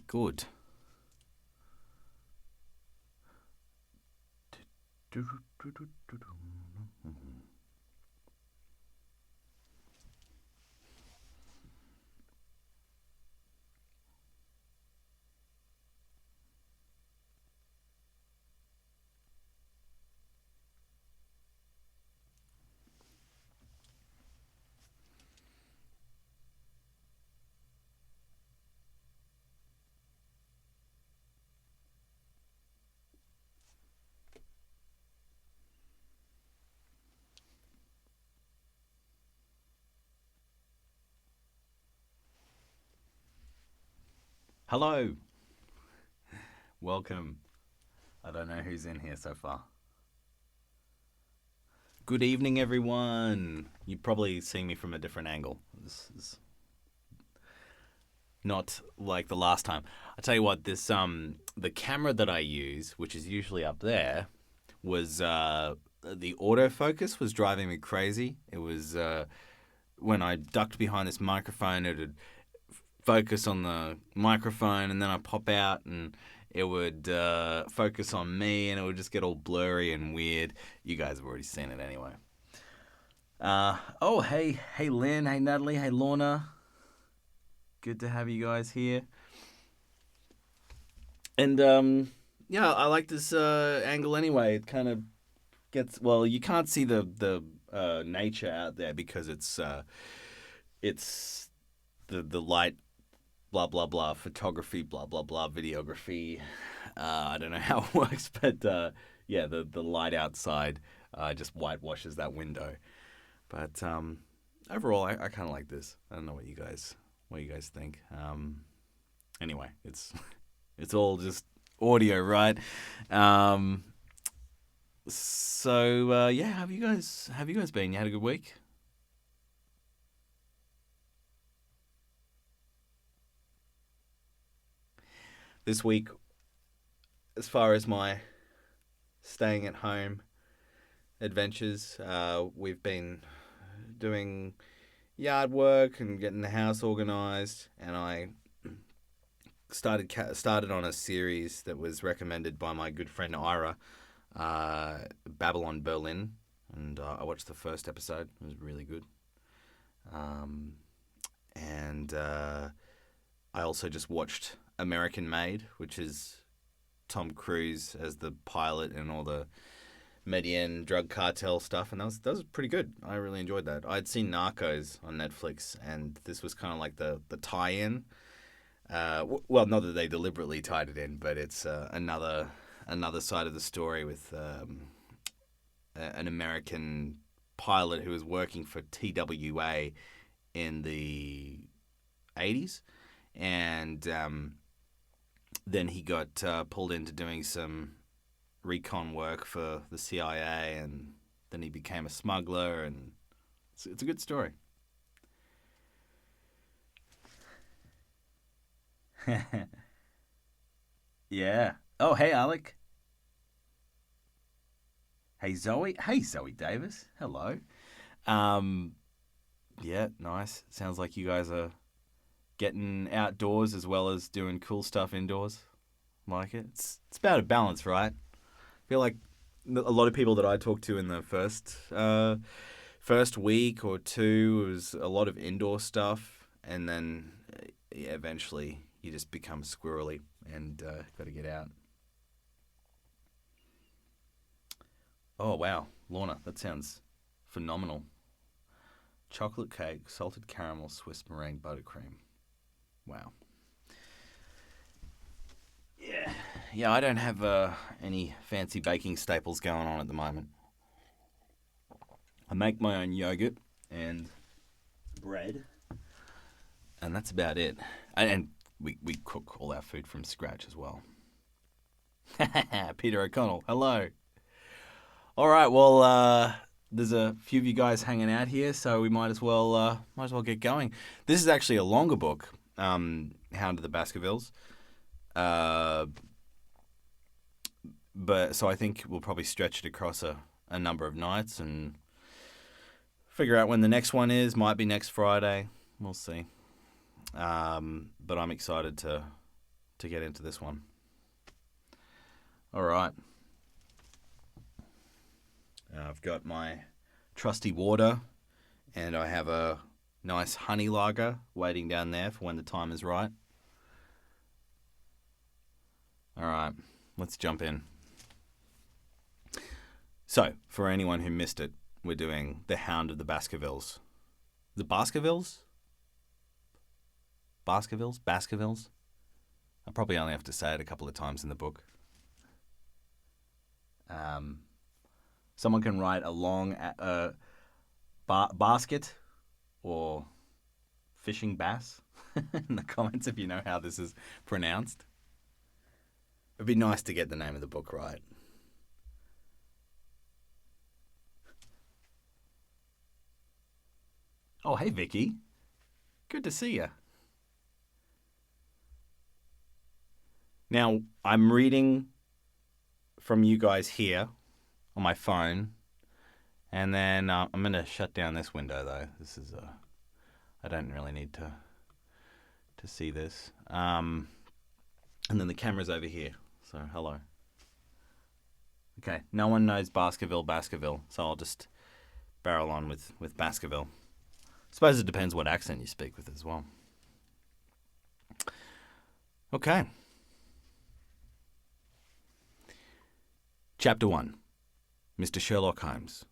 Good. Hello. Welcome. I don't know who's in here so far. Good evening, everyone. You've probably seen me from a different angle. This is not like the last time. I tell you what, this the camera that I use, which is usually up there, was the autofocus was driving me crazy. It was when I ducked behind this microphone, it would focus on the microphone, and then I pop out and it would focus on me, and it would just get all blurry and weird. You guys have already seen it anyway. Hey Lynn, hey Natalie, hey Lorna. Good to have you guys here. And I like this angle anyway. It kind of gets, well, you can't see the nature out there because it's the light, blah blah blah, photography, blah blah blah, videography. I don't know how it works, but the light outside just whitewashes that window. But overall, I kind of like this. I don't know what you guys think. Anyway, it's all just audio, right? So how have you guys been? You had a good week? This week, as far as my staying at home adventures, we've been doing yard work and getting the house organized, and I started on a series that was recommended by my good friend Ira, Babylon Berlin, and I watched the first episode. It was really good. And I also just watched American Made, which is Tom Cruise as the pilot and all the Medellin drug cartel stuff, and that was pretty good. I really enjoyed that. I'd seen Narcos on Netflix, and this was kind of like the tie-in. Well, not that they deliberately tied it in, but it's another side of the story with an American pilot who was working for TWA in the 80s, and then he got pulled into doing some recon work for the CIA, and then he became a smuggler, and it's a good story. Yeah. Oh, hey, Alec. Hey, Zoe. Hey, Zoe Davis. Hello. Um, yeah, nice. Sounds like you guys are getting outdoors as well as doing cool stuff indoors. Like it. It's about a balance, right? I feel like a lot of people that I talked to in the first week or two was a lot of indoor stuff, and then eventually you just become squirrely and got to get out. Oh wow, Lorna, that sounds phenomenal. Chocolate cake, salted caramel, Swiss meringue buttercream. Wow. Yeah. Yeah, I don't have any fancy baking staples going on at the moment. I make my own yogurt and bread, and that's about it. And we cook all our food from scratch as well. Peter O'Connell, hello. All right, well, there's a few of you guys hanging out here, so we might as well get going. This is actually a longer book, Hound of the Baskervilles. But so I think we'll probably stretch it across a number of nights and figure out when the next one is. Might be next Friday. We'll see. But I'm excited to to get into this one. All right. I've got my trusty water, and I have a nice honey lager waiting down there for when the time is right. All right, let's jump in. So, for anyone who missed it, we're doing The Hound of the Baskervilles. The Baskervilles? Baskervilles? I probably only have to say it a couple of times in the book. Someone can write a long basket or fishing bass in the comments if you know how this is pronounced. It'd be nice to get the name of the book right. Oh, hey, Vicky. Good to see you. Now, I'm reading from you guys here on my phone, and then I'm going to shut down this window, though. This is I don't really need to see this. And then the camera's over here, so hello. Okay, no one knows Baskerville, so I'll just barrel on with Baskerville. I suppose it depends what accent you speak with as well. Okay. Chapter 1. Mr. Sherlock Holmes.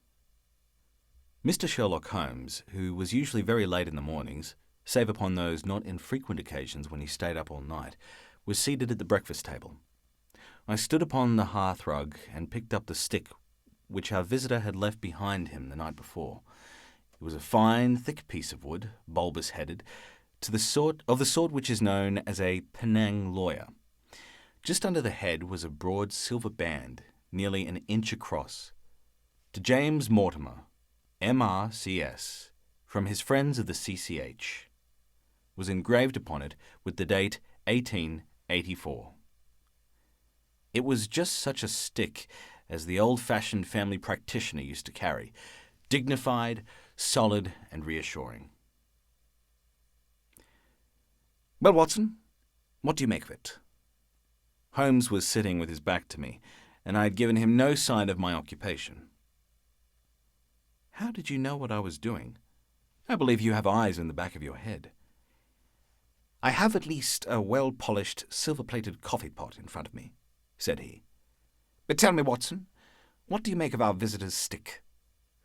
Mr. Sherlock Holmes, who was usually very late in the mornings, save upon those not infrequent occasions when he stayed up all night, was seated at the breakfast table. I stood upon the hearthrug and picked up the stick which our visitor had left behind him the night before. It was a fine, thick piece of wood, bulbous-headed, of the sort which is known as a Penang lawyer. Just under the head was a broad silver band, nearly an inch across. To James Mortimer, M.R.C.S., from his friends of the C.C.H., was engraved upon it with the date 1884. It was just such a stick as the old-fashioned family practitioner used to carry, dignified, solid, and reassuring. "Well, Watson, what do you make of it?" Holmes was sitting with his back to me, and I had given him no sign of my occupation. "How did you know what I was doing? I believe you have eyes in the back of your head." "I have at least a well-polished, silver-plated coffee-pot in front of me," said he. "But tell me, Watson, what do you make of our visitor's stick?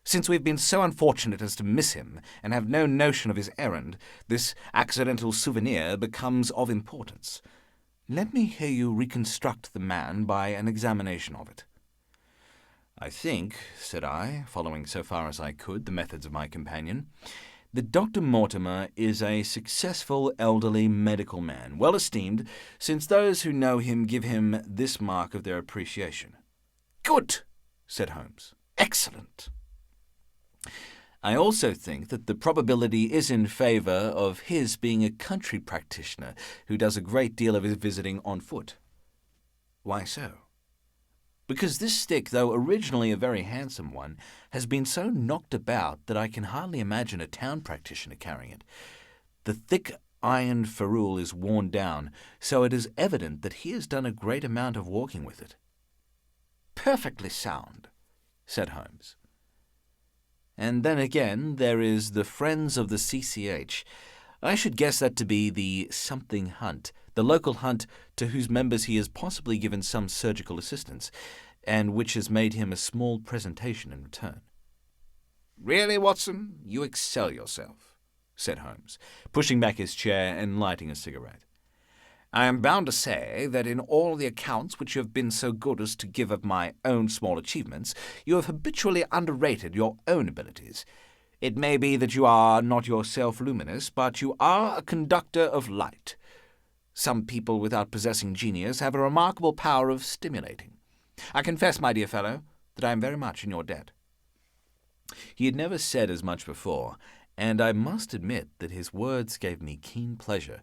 Since we have been so unfortunate as to miss him and have no notion of his errand, this accidental souvenir becomes of importance. Let me hear you reconstruct the man by an examination of it." "I think," said I, following so far as I could the methods of my companion, "that Dr. Mortimer is a successful elderly medical man, well esteemed, since those who know him give him this mark of their appreciation." "Good," said Holmes. "Excellent." "I also think that the probability is in favour of his being a country practitioner who does a great deal of his visiting on foot." "Why so?" "Because this stick, though originally a very handsome one, has been so knocked about that I can hardly imagine a town practitioner carrying it. The thick iron ferrule is worn down, so it is evident that he has done a great amount of walking with it." "Perfectly sound," said Holmes. "And then again, there is the Friends of the C.C.H. I should guess that to be the something hunt, the local hunt to whose members he has possibly given some surgical assistance, and which has made him a small presentation in return." "Really, Watson, you excel yourself," said Holmes, pushing back his chair and lighting a cigarette. "I am bound to say that in all the accounts which you have been so good as to give of my own small achievements, you have habitually underrated your own abilities. It may be that you are not yourself luminous, but you are a conductor of light. Some people without possessing genius have a remarkable power of stimulating. I confess, my dear fellow, that I am very much in your debt." He had never said as much before, and I must admit that his words gave me keen pleasure,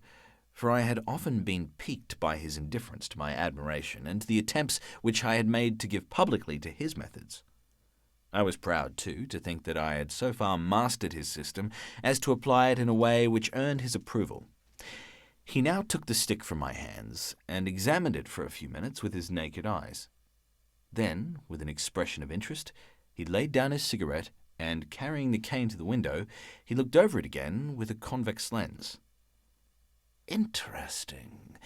for I had often been piqued by his indifference to my admiration and to the attempts which I had made to give publicly to his methods. I was proud, too, to think that I had so far mastered his system as to apply it in a way which earned his approval. He now took the stick from my hands and examined it for a few minutes with his naked eyes. Then, with an expression of interest, he laid down his cigarette and, carrying the cane to the window, he looked over it again with a convex lens. "Interesting,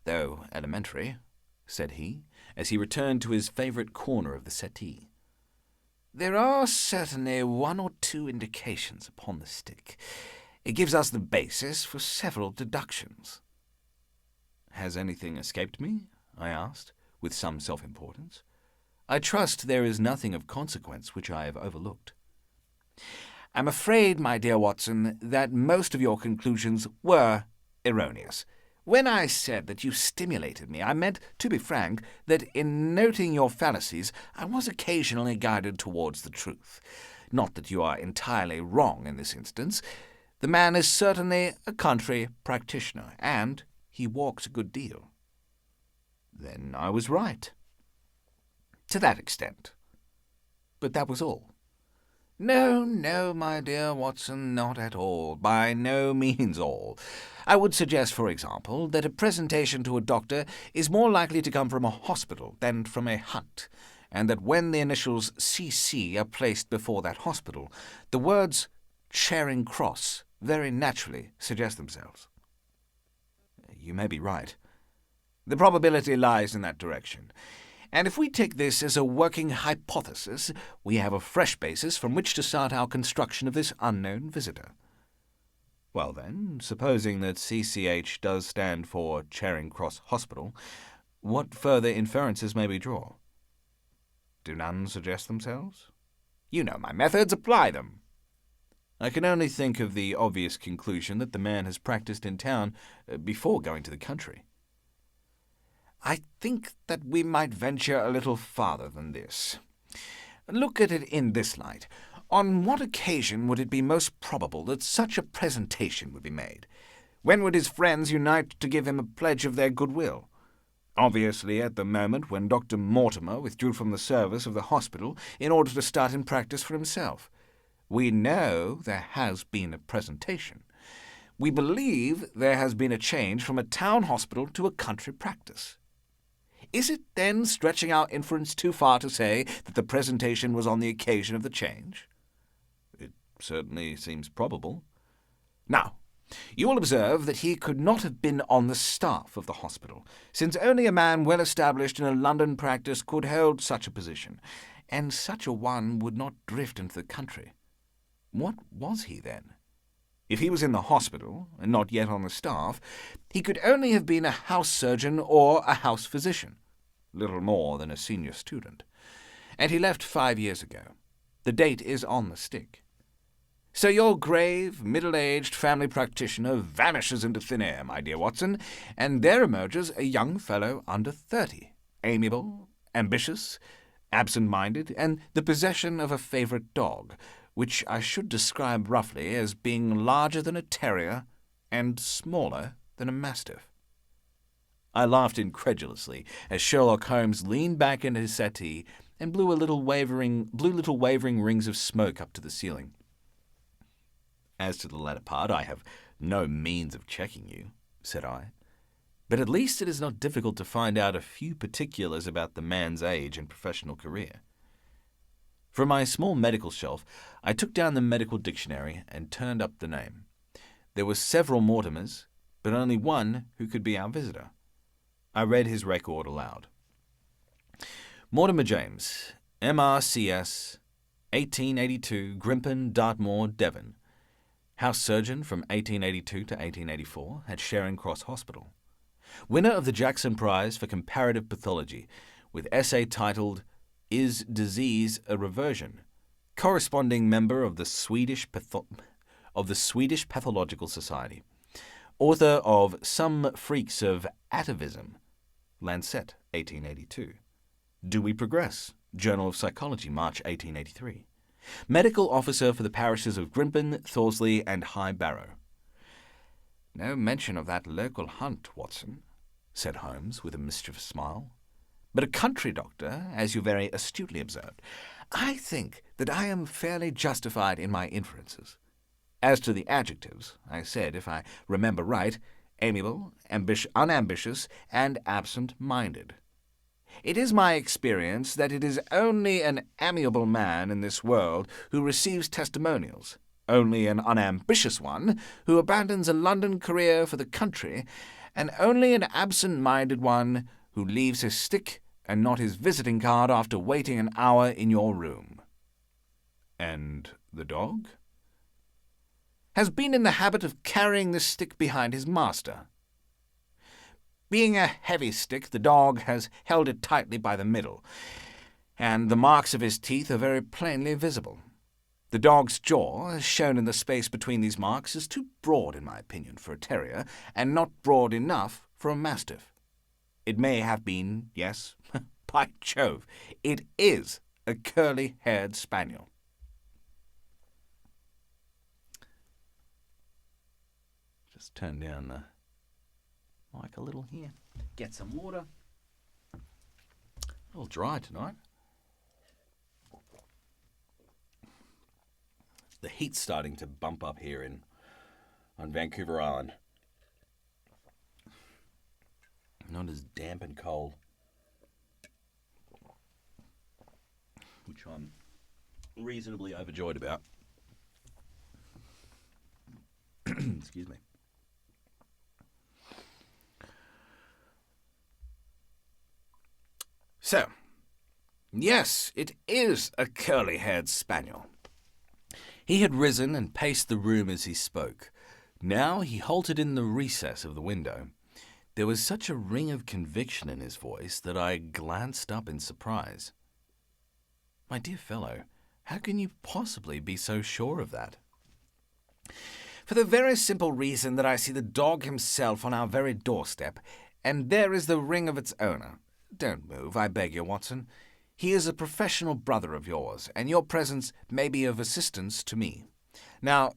though elementary," said he, as he returned to his favourite corner of the settee. "There are certainly one or two indications upon the stick. It gives us the basis for several deductions." "Has anything escaped me?" I asked, with some self-importance. "I trust there is nothing of consequence which I have overlooked." "I'm afraid, my dear Watson, that most of your conclusions were erroneous. When I said that you stimulated me, I meant, to be frank, that in noting your fallacies I was occasionally guided towards the truth. Not that you are entirely wrong in this instance. The man is certainly a country practitioner, and he walks a good deal." "Then I was right." "To that extent." "But that was all." No, my dear Watson, not at all. By no means all. I would suggest, for example, that a presentation to a doctor is more likely to come from a hospital than from a hunt, and that when the initials C.C. are placed before that hospital, the words Charing Cross very naturally suggest themselves." "You may be right." "The probability lies in that direction. And if we take this as a working hypothesis, we have a fresh basis from which to start our construction of this unknown visitor." "Well then, supposing that CCH does stand for Charing Cross Hospital, what further inferences may we draw?" "Do none suggest themselves?" "You know my methods. Apply them." "I can only think of the obvious conclusion that the man has practised in town before going to the country." "I think that we might venture a little farther than this. Look at it in this light. On what occasion would it be most probable that such a presentation would be made? When would his friends unite to give him a pledge of their goodwill? Obviously at the moment when Dr. Mortimer withdrew from the service of the hospital in order to start in practice for himself. We know there has been a presentation. We believe there has been a change from a town hospital to a country practice. Is it then stretching our inference too far to say that the presentation was on the occasion of the change?" "It certainly seems probable." "Now, you will observe that he could not have been on the staff of the hospital, since only a man well established in a London practice could hold such a position, and such a one would not drift into the country. What was he then? If he was in the hospital, and not yet on the staff, he could only have been a house surgeon or a house physician, little more than a senior student. And he left 5 years ago. The date is on the stick. So your grave, middle-aged family practitioner vanishes into thin air, my dear Watson, and there emerges a young fellow under 30, amiable, ambitious, absent-minded, and the possession of a favourite dog, which I should describe roughly as being larger than a terrier and smaller than a mastiff." I laughed incredulously as Sherlock Holmes leaned back in his settee and blew little wavering rings of smoke up to the ceiling. "As to the latter part, I have no means of checking you," said I, "but at least it is not difficult to find out a few particulars about the man's age and professional career." From my small medical shelf, I took down the medical dictionary and turned up the name. There were several Mortimers, but only one who could be our visitor. I read his record aloud. "Mortimer James, M.R.C.S., 1882, Grimpen, Dartmoor, Devon. House surgeon from 1882 to 1884 at Charing Cross Hospital. Winner of the Jackson Prize for Comparative Pathology, with essay titled Is Disease a Reversion? Corresponding member of the Swedish Pathological Society. Author of Some Freaks of Atavism, Lancet, 1882. Do We Progress? Journal of Psychology, March 1883. Medical officer for the parishes of Grimpen, Thorsley, and High Barrow." "No mention of that local hunt, Watson," said Holmes, with a mischievous smile. "But a country doctor, as you very astutely observed. I think that I am fairly justified in my inferences. As to the adjectives, I said, if I remember right, amiable, unambitious, and absent-minded. It is my experience that it is only an amiable man in this world who receives testimonials, only an unambitious one who abandons a London career for the country, and only an absent-minded one who leaves his stick and not his visiting card after waiting an hour in your room. And the dog? Has been in the habit of carrying this stick behind his master. Being a heavy stick, the dog has held it tightly by the middle, and the marks of his teeth are very plainly visible. The dog's jaw, as shown in the space between these marks, is too broad, in my opinion, for a terrier, and not broad enough for a mastiff. It may have been, yes, by Jove, it is a curly-haired spaniel. Just turn down the mic a little here. Get some water. A little dry tonight. The heat's starting to bump up here on Vancouver Island. Not as damp and cold, which I'm reasonably overjoyed about. Excuse me. So, yes, it is a curly-haired spaniel. He had risen and paced the room as he spoke. Now he halted in the recess of the window. There was such a ring of conviction in his voice that I glanced up in surprise. My dear fellow, how can you possibly be so sure of that? For the very simple reason that I see the dog himself on our very doorstep, and there is the ring of its owner. Don't move, I beg you, Watson. He is a professional brother of yours, and your presence may be of assistance to me. Now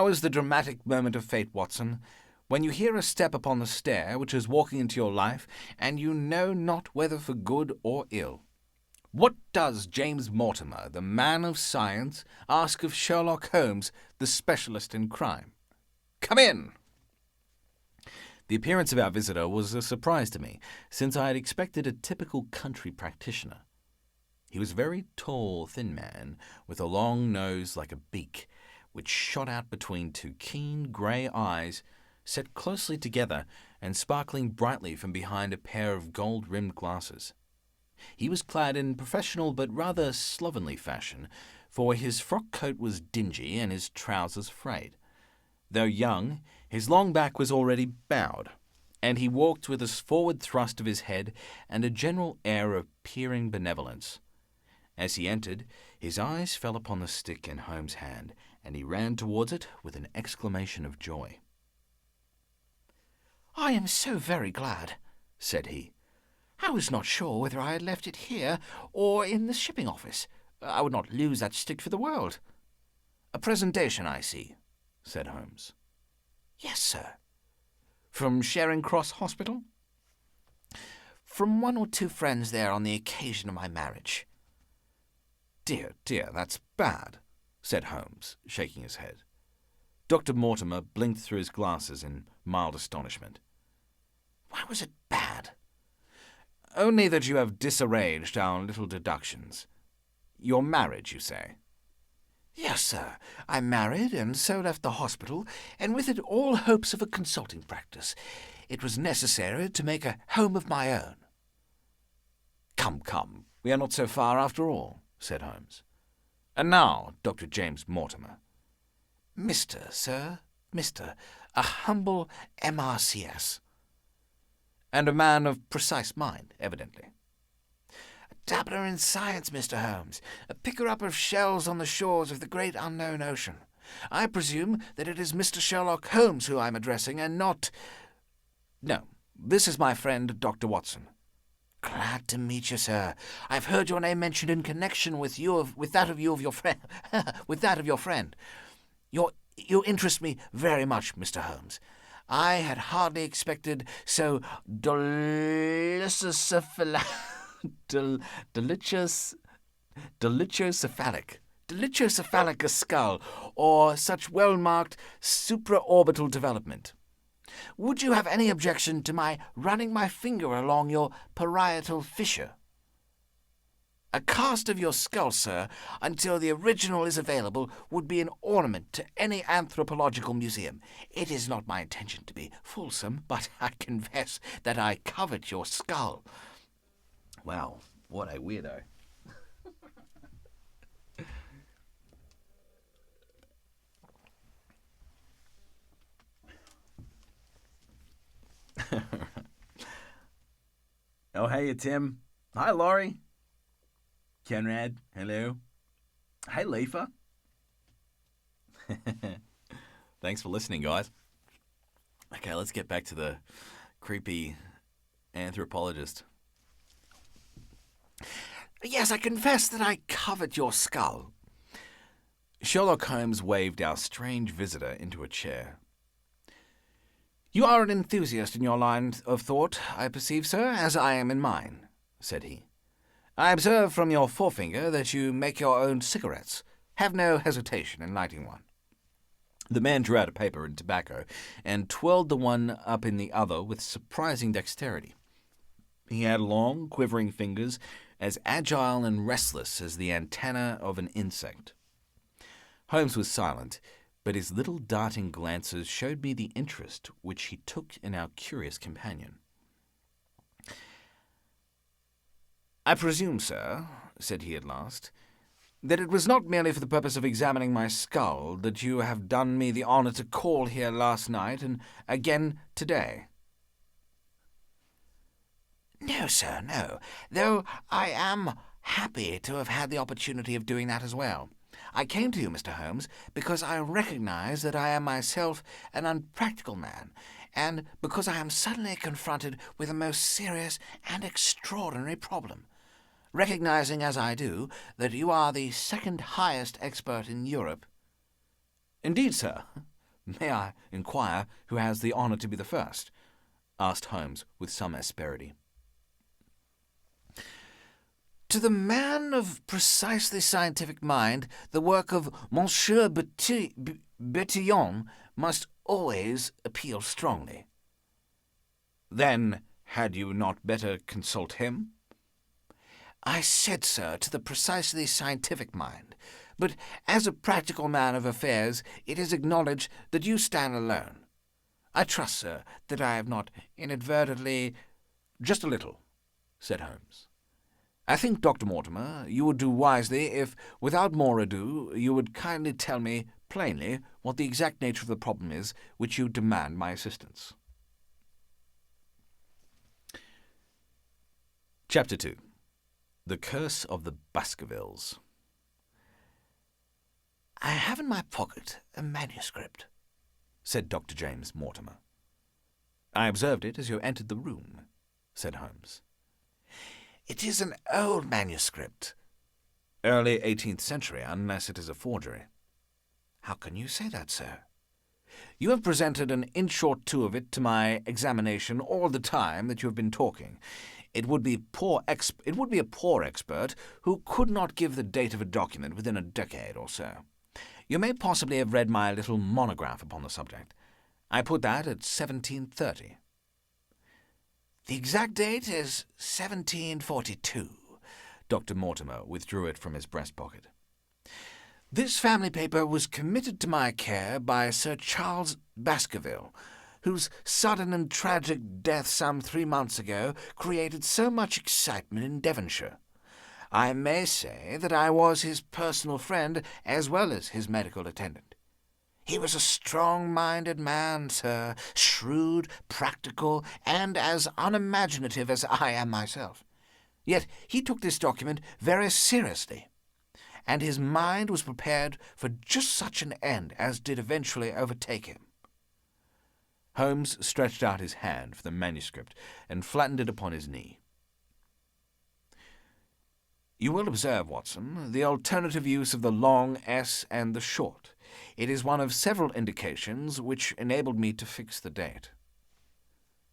is the dramatic moment of fate, Watson, when you hear a step upon the stair which is walking into your life, and you know not whether for good or ill. What does James Mortimer, the man of science, ask of Sherlock Holmes, the specialist in crime? Come in! The appearance of our visitor was a surprise to me, since I had expected a typical country practitioner. He was a very tall, thin man, with a long nose like a beak, which shot out between two keen grey eyes, set closely together and sparkling brightly from behind a pair of gold-rimmed glasses. He was clad in professional but rather slovenly fashion, for his frock coat was dingy and his trousers frayed. Though young, his long back was already bowed, and he walked with a forward thrust of his head and a general air of peering benevolence. As he entered, his eyes fell upon the stick in Holmes' hand, and he ran towards it with an exclamation of joy. "I am so very glad," said he. "I was not sure whether I had left it here or in the shipping office. I would not lose that stick for the world." "A presentation, I see," said Holmes. "Yes, sir." "From Charing Cross Hospital?" "From one or two friends there on the occasion of my marriage." "Dear, dear, that's bad," said Holmes, shaking his head. Dr. Mortimer blinked through his glasses in mild astonishment. "Why was it bad?" "Only that you have disarranged our little deductions. Your marriage, you say?" "Yes, sir. I married, and so left the hospital, and with it all hopes of a consulting practice. It was necessary to make a home of my own." "Come, come, we are not so far after all," said Holmes. "And now, Dr. James Mortimer." "Mr., sir, Mr. A humble M.R.C.S." "And a man of precise mind, evidently." "A dabbler in science, Mr. Holmes, a picker-up of shells on the shores of the great unknown ocean. I presume that it is Mr. Sherlock Holmes who I am addressing, and not—" "No, this is my friend, Dr. Watson." "Glad to meet you, sir. I've heard your name mentioned in connection with that of your friend. With that of your friend. You interest me very much, Mr. Holmes. I had hardly expected so delicious-cephalic a skull, or such well-marked supraorbital development. Would you have any objection to my running my finger along your parietal fissure? A cast of your skull, sir, until the original is available, would be an ornament to any anthropological museum. It is not my intention to be fulsome, but I confess that I covet your skull. Wow, what a weirdo. Oh, hey, Tim. Hi, Laurie. Conrad, hello. Hey, Leifa. Thanks for listening, guys. Okay, let's get back to the creepy anthropologist. Yes, I confess that I covet your skull. Sherlock Holmes waved our strange visitor into a chair. You are an enthusiast in your line of thought, I perceive, sir, as I am in mine, said he. I observe from your forefinger that you make your own cigarettes. Have no hesitation in lighting one. The man drew out a paper and tobacco and twirled the one up in the other with surprising dexterity. He had long, quivering fingers, as agile and restless as the antennae of an insect. Holmes was silent, but his little darting glances showed me the interest which he took in our curious companion. I presume, sir, said he at last, that it was not merely for the purpose of examining my skull that you have done me the honour to call here last night and again today. No, sir, no, though I am happy to have had the opportunity of doing that as well. I came to you, Mr. Holmes, because I recognize that I am myself an unpractical man, and because I am suddenly confronted with a most serious and extraordinary problem. Recognizing, as I do, that you are the second highest expert in Europe. Indeed, sir. May I inquire who has the honour to be the first? Asked Holmes with some asperity. To the man of precisely scientific mind, the work of Monsieur Bertillon must always appeal strongly. Then had you not better consult him? I said, sir, to the precisely scientific mind, but as a practical man of affairs, it is acknowledged that you stand alone. I trust, sir, that I have not inadvertently— Just a little, said Holmes. I think, Dr. Mortimer, you would do wisely if, without more ado, you would kindly tell me plainly what the exact nature of the problem is which you demand my assistance. Chapter 2. The Curse of the Baskervilles. I have in my pocket a manuscript, said Dr. James Mortimer. I observed it as you entered the room, said Holmes. It is an old manuscript. Early 18th century, unless it is a forgery. How can you say that, sir? You have presented an inch or two of it to my examination all the time that you have been talking. It would be a poor expert who could not give the date of a document within a decade or so. You may possibly have read my little monograph upon the subject. I put that at 1730. The exact date is 1742. Dr. Mortimer withdrew it from his breast pocket. This family paper was committed to my care by Sir Charles Baskerville, whose sudden and tragic death some 3 months ago created so much excitement in Devonshire. I may say that I was his personal friend as well as his medical attendant. He was a strong-minded man, sir, shrewd, practical, and as unimaginative as I am myself. Yet he took this document very seriously, and his mind was prepared for just such an end as did eventually overtake him. Holmes stretched out his hand for the manuscript and flattened it upon his knee. You will observe, Watson, the alternative use of the long S and the short. It is one of several indications which enabled me to fix the date.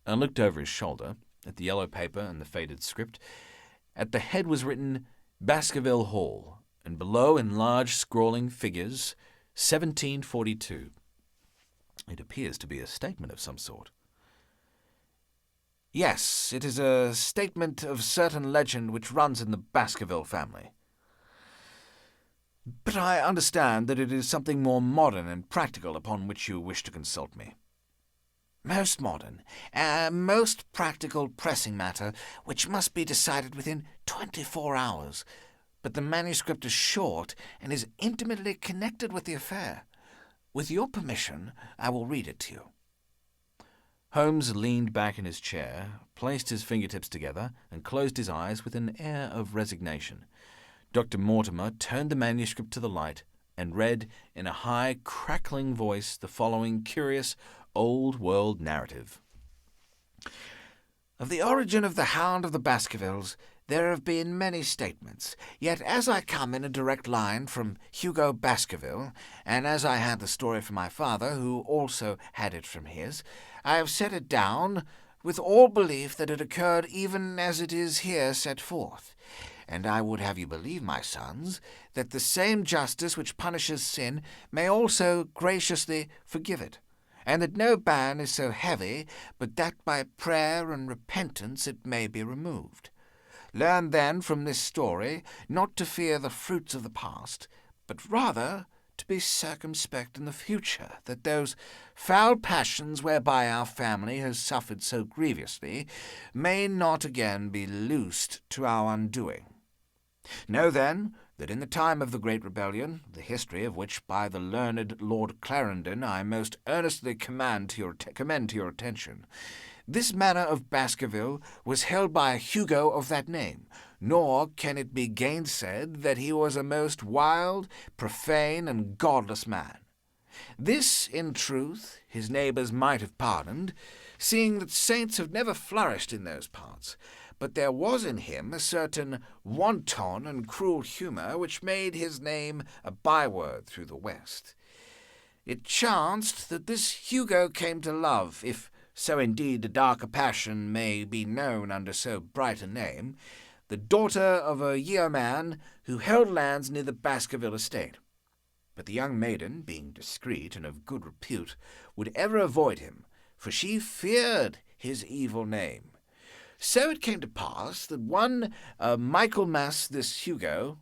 I looked over his shoulder, at the yellow paper and the faded script. At the head was written Baskerville Hall, and below in large scrawling figures, 1742. It appears to be a statement of some sort. Yes, it is a statement of certain legend which runs in the Baskerville family. But I understand that it is something more modern and practical upon which you wish to consult me. Most modern, most practical pressing matter, which must be decided within 24 hours. But the manuscript is short and is intimately connected with the affair. With your permission, I will read it to you. Holmes leaned back in his chair, placed his fingertips together, and closed his eyes with an air of resignation. Dr. Mortimer turned the manuscript to the light and read in a high, crackling voice the following curious, old-world narrative. Of the origin of the Hound of the Baskervilles, there have been many statements, yet as I come in a direct line from Hugo Baskerville, and as I had the story from my father, who also had it from his, I have set it down with all belief that it occurred even as it is here set forth. And I would have you believe, my sons, that the same justice which punishes sin may also graciously forgive it, and that no ban is so heavy but that by prayer and repentance it may be removed. Learn then from this story not to fear the fruits of the past, but rather to be circumspect in the future, that those foul passions whereby our family has suffered so grievously may not again be loosed to our undoing. Know then that in the time of the Great Rebellion, the history of which by the learned Lord Clarendon I most earnestly commend to your attention, this manor of Baskerville was held by a Hugo of that name, nor can it be gainsaid that he was a most wild, profane, and godless man. This, in truth, his neighbours might have pardoned, seeing that saints have never flourished in those parts, but there was in him a certain wanton and cruel humour which made his name a byword through the West. It chanced that this Hugo came to love, if so indeed a darker passion may be known under so bright a name, the daughter of a yeoman who held lands near the Baskerville estate. But the young maiden, being discreet and of good repute, would ever avoid him, for she feared his evil name. So it came to pass that one Michaelmas this Hugo,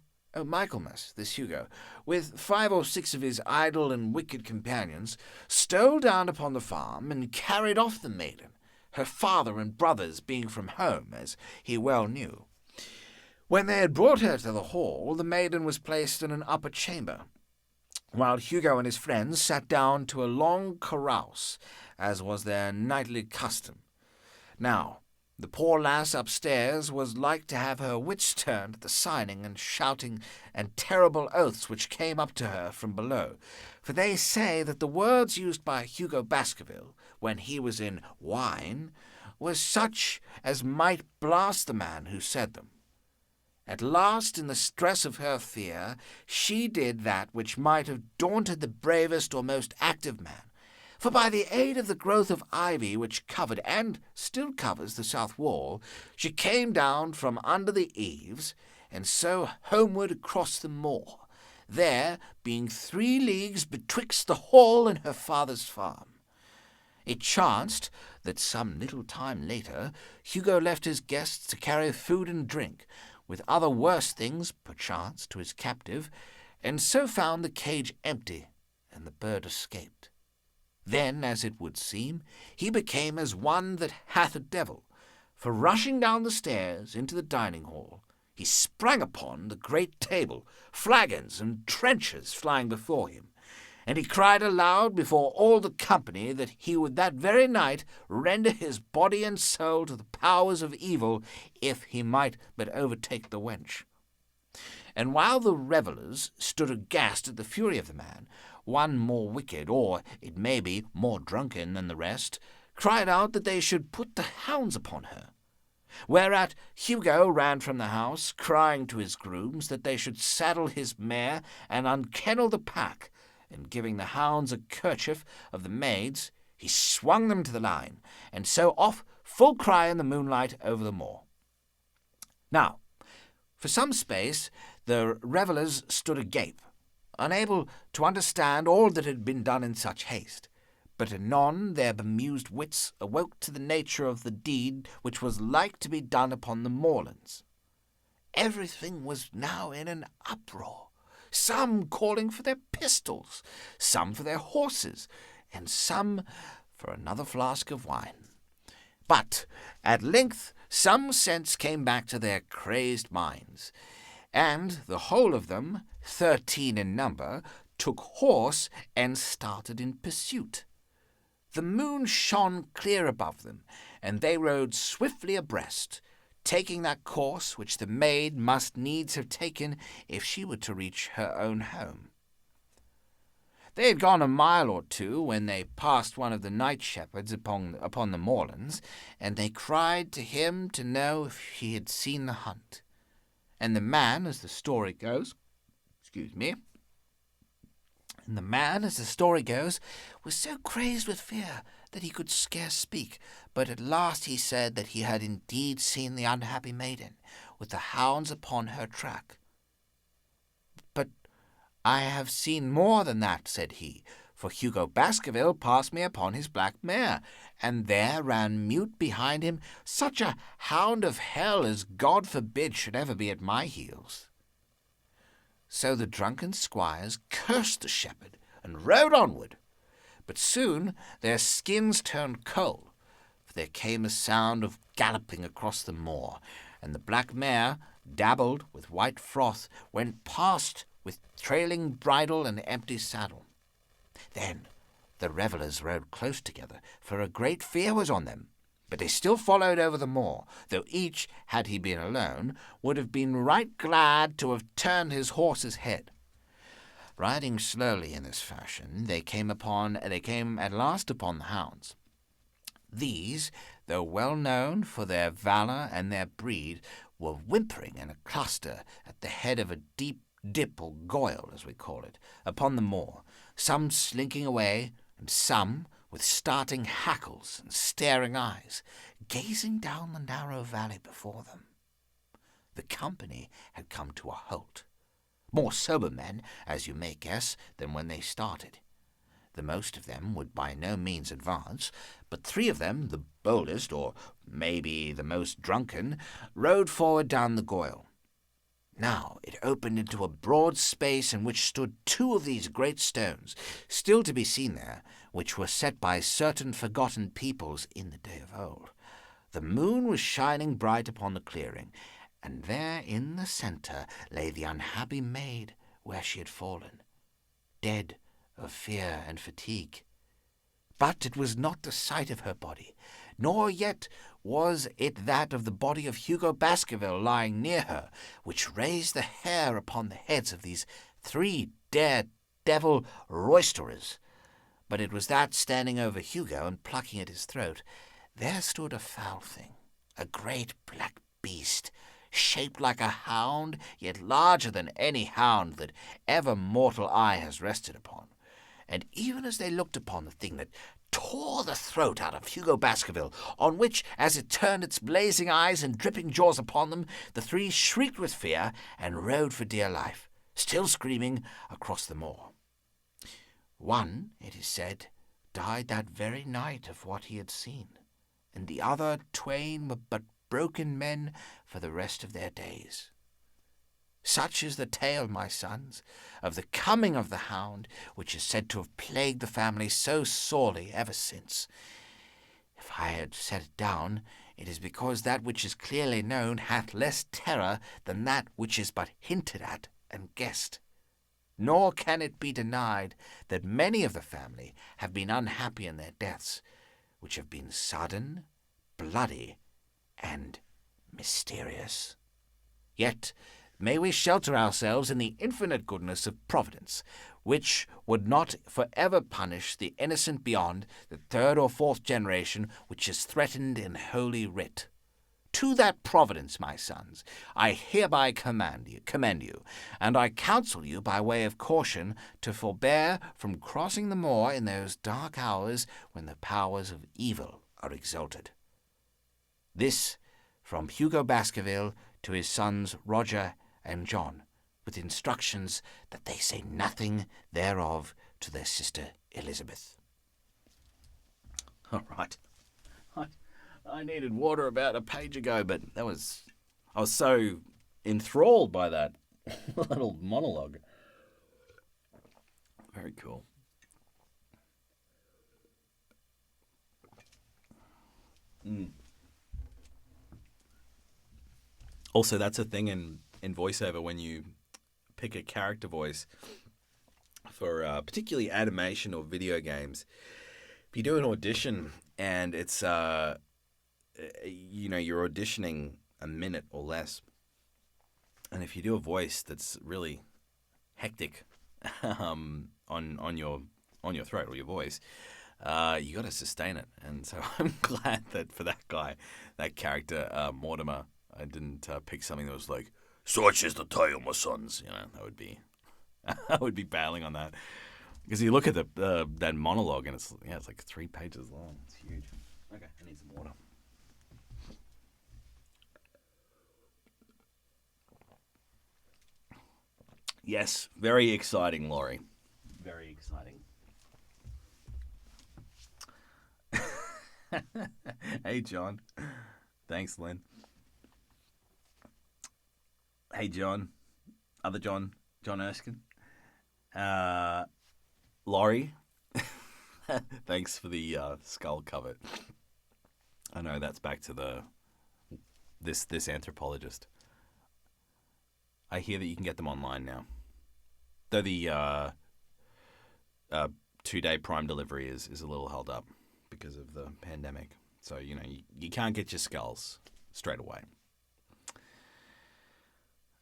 with 5 or 6 of his idle and wicked companions, stole down upon the farm and carried off the maiden, her father and brothers being from home, as he well knew. When they had brought her to the hall, the maiden was placed in an upper chamber, while Hugo and his friends sat down to a long carouse, as was their nightly custom. Now, the poor lass upstairs was like to have her wits turned at the signing and shouting and terrible oaths which came up to her from below, for they say that the words used by Hugo Baskerville, when he was in wine, was such as might blast the man who said them. At last, in the stress of her fear, she did that which might have daunted the bravest or most active man, for by the aid of the growth of ivy which covered and still covers the south wall, she came down from under the eaves, and so homeward across the moor, there being 3 leagues betwixt the hall and her father's farm. It chanced that some little time later Hugo left his guests to carry food and drink, with other worse things, perchance, to his captive, and so found the cage empty, and the bird escaped. Then, as it would seem, he became as one that hath a devil, for rushing down the stairs into the dining hall, he sprang upon the great table, flagons and trenchers flying before him, and he cried aloud before all the company that he would that very night render his body and soul to the powers of evil, if he might but overtake the wench. And while the revellers stood aghast at the fury of the man, one more wicked, or, it may be, more drunken than the rest, cried out that they should put the hounds upon her. Whereat Hugo ran from the house, crying to his grooms that they should saddle his mare and unkennel the pack, and giving the hounds a kerchief of the maid's, he swung them to the line, and so off full cry in the moonlight over the moor. Now, for some space the revellers stood agape, unable to understand all that had been done in such haste. But anon their bemused wits awoke to the nature of the deed which was like to be done upon the moorlands. Everything was now in an uproar, some calling for their pistols, some for their horses, and some for another flask of wine. But at length some sense came back to their crazed minds, and the whole of them, 13 in number, took horse and started in pursuit. The moon shone clear above them, and they rode swiftly abreast, taking that course which the maid must needs have taken if she were to reach her own home. They had gone a mile or two when they passed one of the night shepherds upon the moorlands, and they cried to him to know if he had seen the hunt. And the man, as the story goes, was so crazed with fear that he could scarce speak, but at last he said that he had indeed seen the unhappy maiden, with the hounds upon her track. "But I have seen more than that," said he, "for Hugo Baskerville passed me upon his black mare, and there ran mute behind him such a hound of hell as God forbid should ever be at my heels." So the drunken squires cursed the shepherd and rode onward. But soon their skins turned cold, for there came a sound of galloping across the moor, and the black mare, dabbled with white froth, went past with trailing bridle and empty saddle. Then the revellers rode close together, for a great fear was on them. But they still followed over the moor, though each, had he been alone, would have been right glad to have turned his horse's head. Riding slowly in this fashion, they came at last upon the hounds. These, though well known for their valour and their breed, were whimpering in a cluster at the head of a deep dip, or goyle, as we call it, upon the moor, some slinking away, and some, with starting hackles and staring eyes, gazing down the narrow valley before them. The company had come to a halt. More sober men, as you may guess, than when they started. The most of them would by no means advance, but 3 of them, the boldest, or maybe the most drunken, rode forward down the goyle. Now it opened into a broad space in which stood 2 of these great stones, still to be seen there, which were set by certain forgotten peoples in the day of old. The moon was shining bright upon the clearing, and there in the centre lay the unhappy maid where she had fallen, dead of fear and fatigue. But it was not the sight of her body, nor yet was it that of the body of Hugo Baskerville lying near her, which raised the hair upon the heads of these 3 daredevil roisterers, but it was that standing over Hugo and plucking at his throat. There stood a foul thing, a great black beast, shaped like a hound, yet larger than any hound that ever mortal eye has rested upon. And even as they looked upon the thing that tore the throat out of Hugo Baskerville, on which, as it turned its blazing eyes and dripping jaws upon them, the 3 shrieked with fear and rode for dear life, still screaming, across the moor. One, it is said, died that very night of what he had seen, and the other twain were but broken men for the rest of their days. Such is the tale, my sons, of the coming of the hound, which is said to have plagued the family so sorely ever since. If I had set it down, it is because that which is clearly known hath less terror than that which is but hinted at and guessed. Nor can it be denied that many of the family have been unhappy in their deaths, which have been sudden, bloody, and mysterious. Yet may we shelter ourselves in the infinite goodness of Providence, which would not for ever punish the innocent beyond the 3rd or 4th generation which is threatened in Holy Writ. To that Providence, my sons, I hereby commend you, and I counsel you by way of caution to forbear from crossing the moor in those dark hours when the powers of evil are exalted. This from Hugo Baskerville to his sons Roger and John, with instructions that they say nothing thereof to their sister Elizabeth. All right. I needed water about a page ago, but I was so enthralled by that little monologue. Very cool. Also, that's a thing in voiceover when you pick a character voice for particularly animation or video games. If you do an audition and it's you're auditioning a minute or less, and if you do a voice that's really hectic on your throat or your voice, you got to sustain it. And so I'm glad that for that guy, that character Mortimer, I didn't pick something that was like, "Such is the tale, my sons." That would be I would be bailing on that, because you look at that monologue and it's like 3 pages long. It's huge. Okay, I need some water. Yes, very exciting, Laurie. Very exciting. Hey, John. Thanks, Lynn. Hey, John. Other John Erskine. Laurie. Thanks for the skull cover. I know that's back to this anthropologist. I hear that you can get them online now, though the 2-day Prime delivery is a little held up because of the pandemic. So you can't get your skulls straight away.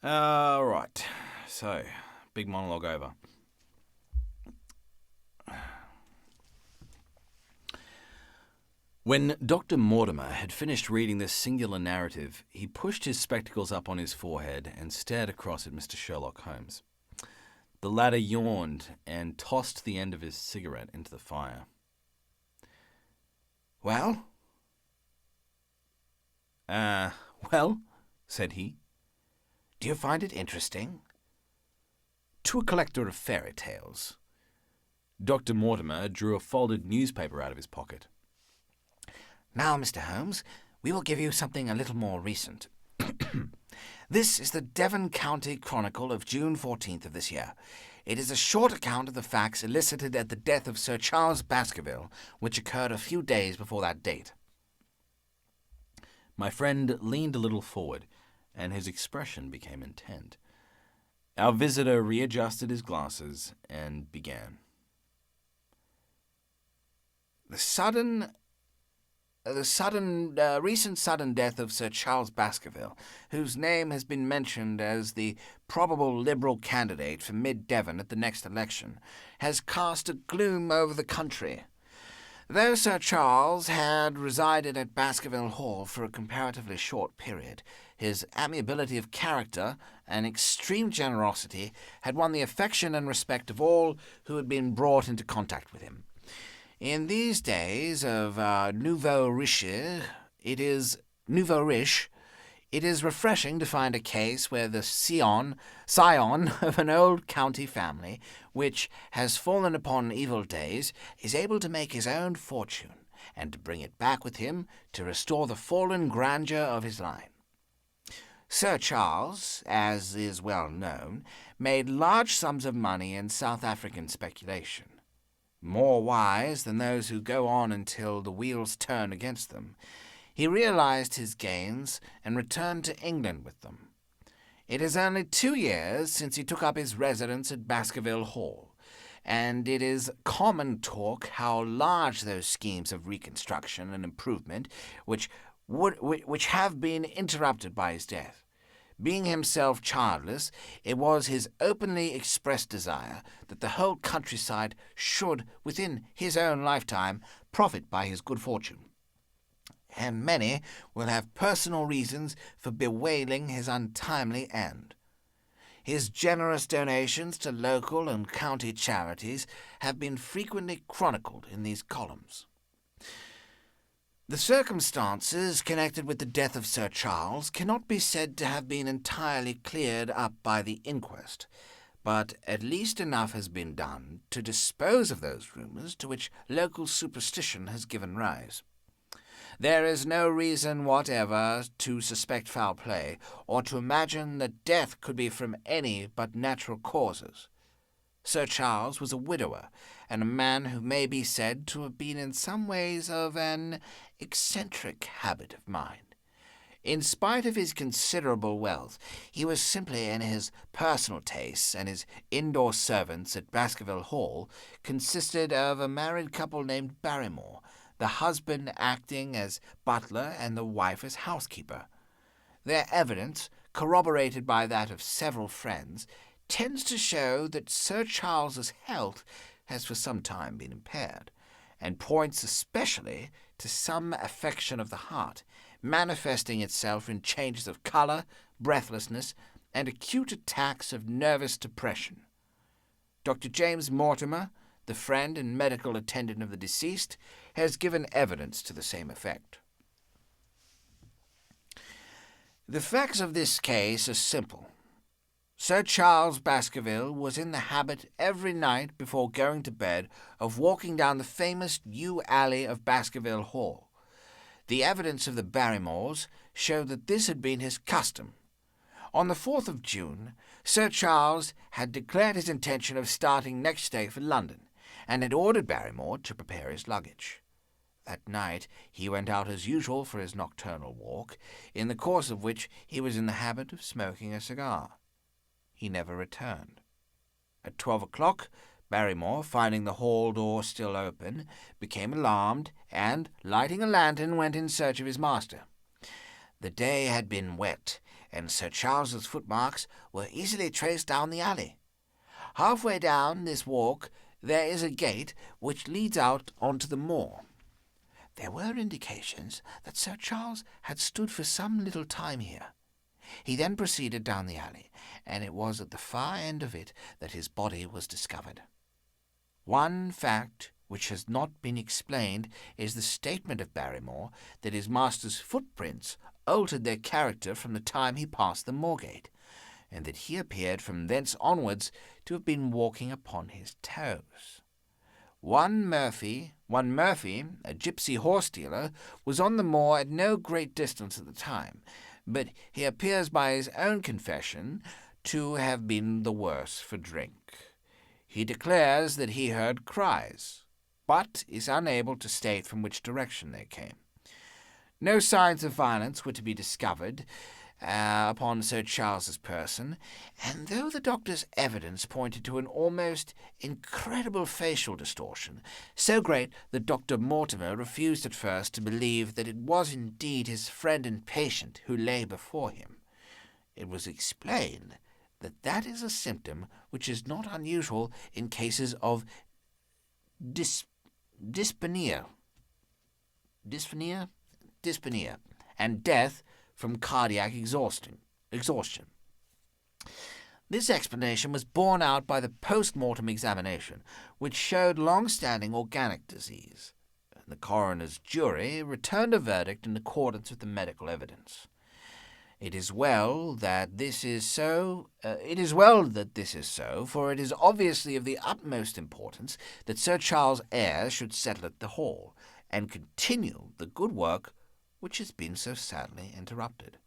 All right, so big monologue over. When Dr. Mortimer had finished reading this singular narrative, he pushed his spectacles up on his forehead and stared across at Mr. Sherlock Holmes. The latter yawned and tossed the end of his cigarette into the fire. "Well?" Well," said he. "Do you find it interesting?" "To a collector of fairy tales." Dr. Mortimer drew a folded newspaper out of his pocket. "Now, Mr. Holmes, we will give you something a little more recent. This is the Devon County Chronicle of June 14th of this year. It is a short account of the facts elicited at the death of Sir Charles Baskerville, which occurred a few days before that date." My friend leaned a little forward, and his expression became intent. Our visitor readjusted his glasses and began. The recent sudden death of Sir Charles Baskerville, whose name has been mentioned as the probable Liberal candidate for Mid-Devon at the next election, has cast a gloom over the country. Though Sir Charles had resided at Baskerville Hall for a comparatively short period, his amiability of character and extreme generosity had won the affection and respect of all who had been brought into contact with him. In these days of nouveau riche, it is refreshing to find a case where the scion of an old county family, which has fallen upon evil days, is able to make his own fortune, and to bring it back with him to restore the fallen grandeur of his line. Sir Charles, as is well known, made large sums of money in South African speculation. More wise than those who go on until the wheels turn against them, he realized his gains and returned to England with them. It is only 2 years since he took up his residence at Baskerville Hall, and it is common talk how large those schemes of reconstruction and improvement which have been interrupted by his death. Being himself childless, it was his openly expressed desire that the whole countryside should, within his own lifetime, profit by his good fortune. And many will have personal reasons for bewailing his untimely end. His generous donations to local and county charities have been frequently chronicled in these columns. The circumstances connected with the death of Sir Charles cannot be said to have been entirely cleared up by the inquest, but at least enough has been done to dispose of those rumours to which local superstition has given rise. There is no reason whatever to suspect foul play, or to imagine that death could be from any but natural causes. Sir Charles was a widower, and a man who may be said to have been in some ways of an eccentric habit of mind. In spite of his considerable wealth, he was simply in his personal tastes, and his indoor servants at Baskerville Hall consisted of a married couple named Barrymore, the husband acting as butler and the wife as housekeeper. Their evidence, corroborated by that of several friends, tends to show that Sir Charles's health has for some time been impaired, and points especially to some affection of the heart, manifesting itself in changes of colour, breathlessness, and acute attacks of nervous depression. Dr. James Mortimer, the friend and medical attendant of the deceased, has given evidence to the same effect. The facts of this case are simple. Sir Charles Baskerville was in the habit every night before going to bed of walking down the famous yew alley of Baskerville Hall. The evidence of the Barrymores showed that this had been his custom. On the 4th of June, Sir Charles had declared his intention of starting next day for London, and had ordered Barrymore to prepare his luggage. That night he went out as usual for his nocturnal walk, in the course of which he was in the habit of smoking a cigar. He never returned. At 12 o'clock, Barrymore, finding the hall door still open, became alarmed, and, lighting a lantern, went in search of his master. The day had been wet, and Sir Charles's footmarks were easily traced down the alley. Halfway down this walk there is a gate which leads out onto the moor. There were indications that Sir Charles had stood for some little time here. He then proceeded down the alley, and it was at the far end of it that his body was discovered. One fact which has not been explained is the statement of Barrymore that his master's footprints altered their character from the time he passed the Moorgate, and that he appeared from thence onwards to have been walking upon his toes. One Murphy, a gipsy horse-dealer, was on the moor at no great distance at the time, but he appears by his own confession to have been the worse for drink. He declares that he heard cries, but is unable to state from which direction they came. No signs of violence were to be discovered upon Sir Charles's person, and though the doctor's evidence pointed to an almost incredible facial distortion, so great that Dr. Mortimer refused at first to believe that it was indeed his friend and patient who lay before him, it was explained that that is a symptom which is not unusual in cases of dyspnea, and death from cardiac exhaustion. This explanation was borne out by the post-mortem examination, which showed long-standing organic disease. The coroner's jury returned a verdict in accordance with the medical evidence. It is well that this is so, for it is obviously of the utmost importance that Sir Charles' heirs should settle at the Hall, and continue the good work which has been so sadly interrupted.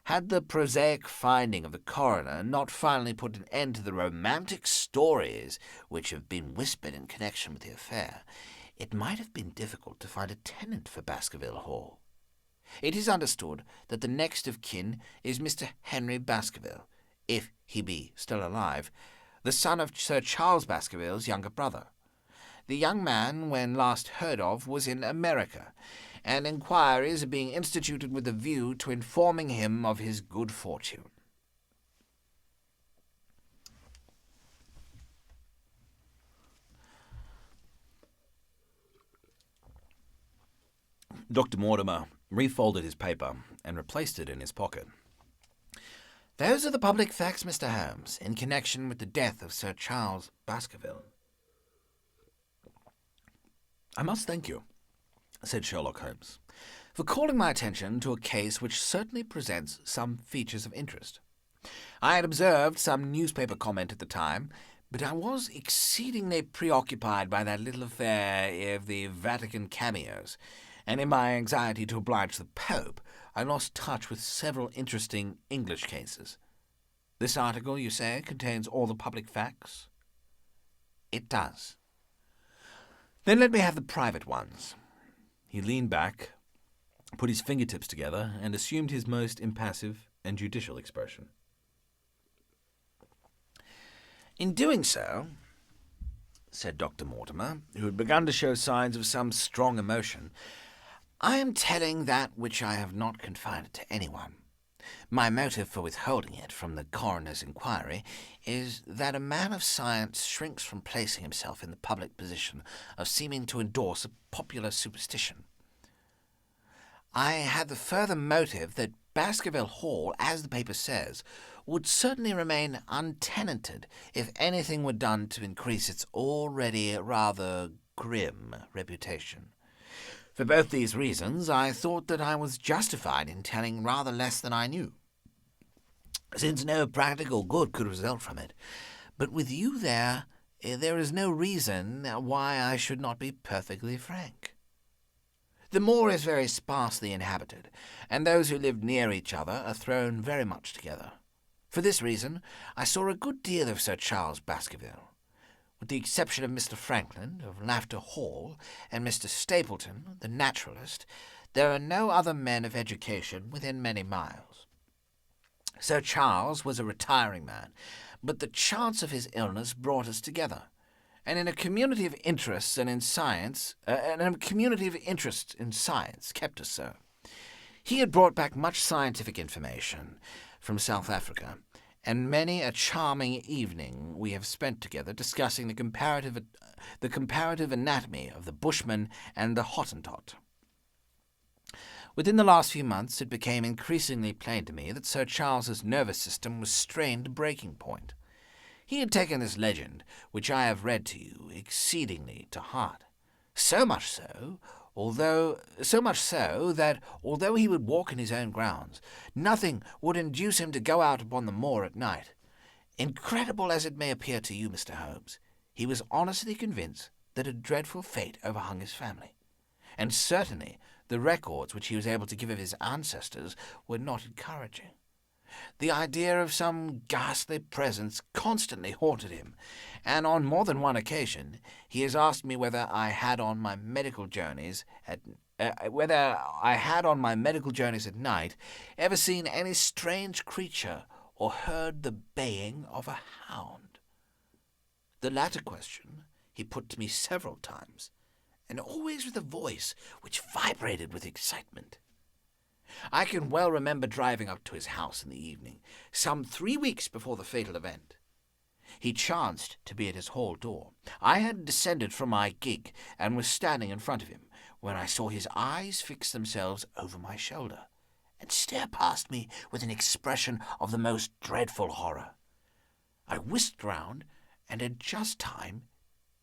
Had the prosaic finding of the coroner not finally put an end to the romantic stories which have been whispered in connection with the affair, it might have been difficult to find a tenant for Baskerville Hall. It is understood that the next of kin is Mr. Henry Baskerville, if he be still alive, the son of Sir Charles Baskerville's younger brother. The young man, when last heard of, was in America, and inquiries are being instituted with a view to informing him of his good fortune. Dr. Mortimer refolded his paper and replaced it in his pocket. Those are the public facts, Mr. Holmes, in connection with the death of Sir Charles Baskerville. I must thank you, said Sherlock Holmes, for calling my attention to a case which certainly presents some features of interest. I had observed some newspaper comment at the time, but I was exceedingly preoccupied by that little affair of the Vatican cameos, and in my anxiety to oblige the Pope, I lost touch with several interesting English cases. This article, you say, contains all the public facts? It does. Then let me have the private ones. He leaned back, put his fingertips together, and assumed his most impassive and judicial expression. In doing so, said Dr. Mortimer, who had begun to show signs of some strong emotion, I am telling that which I have not confided to anyone. My motive for withholding it from the coroner's inquiry is that a man of science shrinks from placing himself in the public position of seeming to endorse a popular superstition. I had the further motive that Baskerville Hall, as the paper says, would certainly remain untenanted if anything were done to increase its already rather grim reputation. For both these reasons, I thought that I was justified in telling rather less than I knew, since no practical good could result from it. But with you there is no reason why I should not be perfectly frank. The moor is very sparsely inhabited, and those who live near each other are thrown very much together. For this reason, I saw a good deal of Sir Charles Baskerville. With the exception of Mr. Frankland, of Lafter Hall, and Mr. Stapleton, the naturalist, there are no other men of education within many miles. Sir Charles was a retiring man, but the chance of his illness brought us together, and in a community of interests in science kept us so. He had brought back much scientific information from South Africa, and many a charming evening we have spent together discussing the comparative anatomy of the Bushman and the Hottentot. Within the last few months it became increasingly plain to me that Sir Charles's nervous system was strained to breaking point. He had taken this legend, which I have read to you, exceedingly to heart. So much so that, although he would walk in his own grounds, nothing would induce him to go out upon the moor at night. Incredible as it may appear to you, Mr. Holmes, he was honestly convinced that a dreadful fate overhung his family, and certainly the records which he was able to give of his ancestors were not encouraging. The idea of some ghastly presence constantly haunted him, and on more than one occasion he has asked me whether I had on my medical journeys at night ever seen any strange creature or heard the baying of a hound. The latter question he put to me several times, and always with a voice which vibrated with excitement. I can well remember driving up to his house in the evening, some 3 weeks before the fatal event. He chanced to be at his hall door. I had descended from my gig and was standing in front of him, when I saw his eyes fix themselves over my shoulder, and stare past me with an expression of the most dreadful horror. I whisked round, and had just time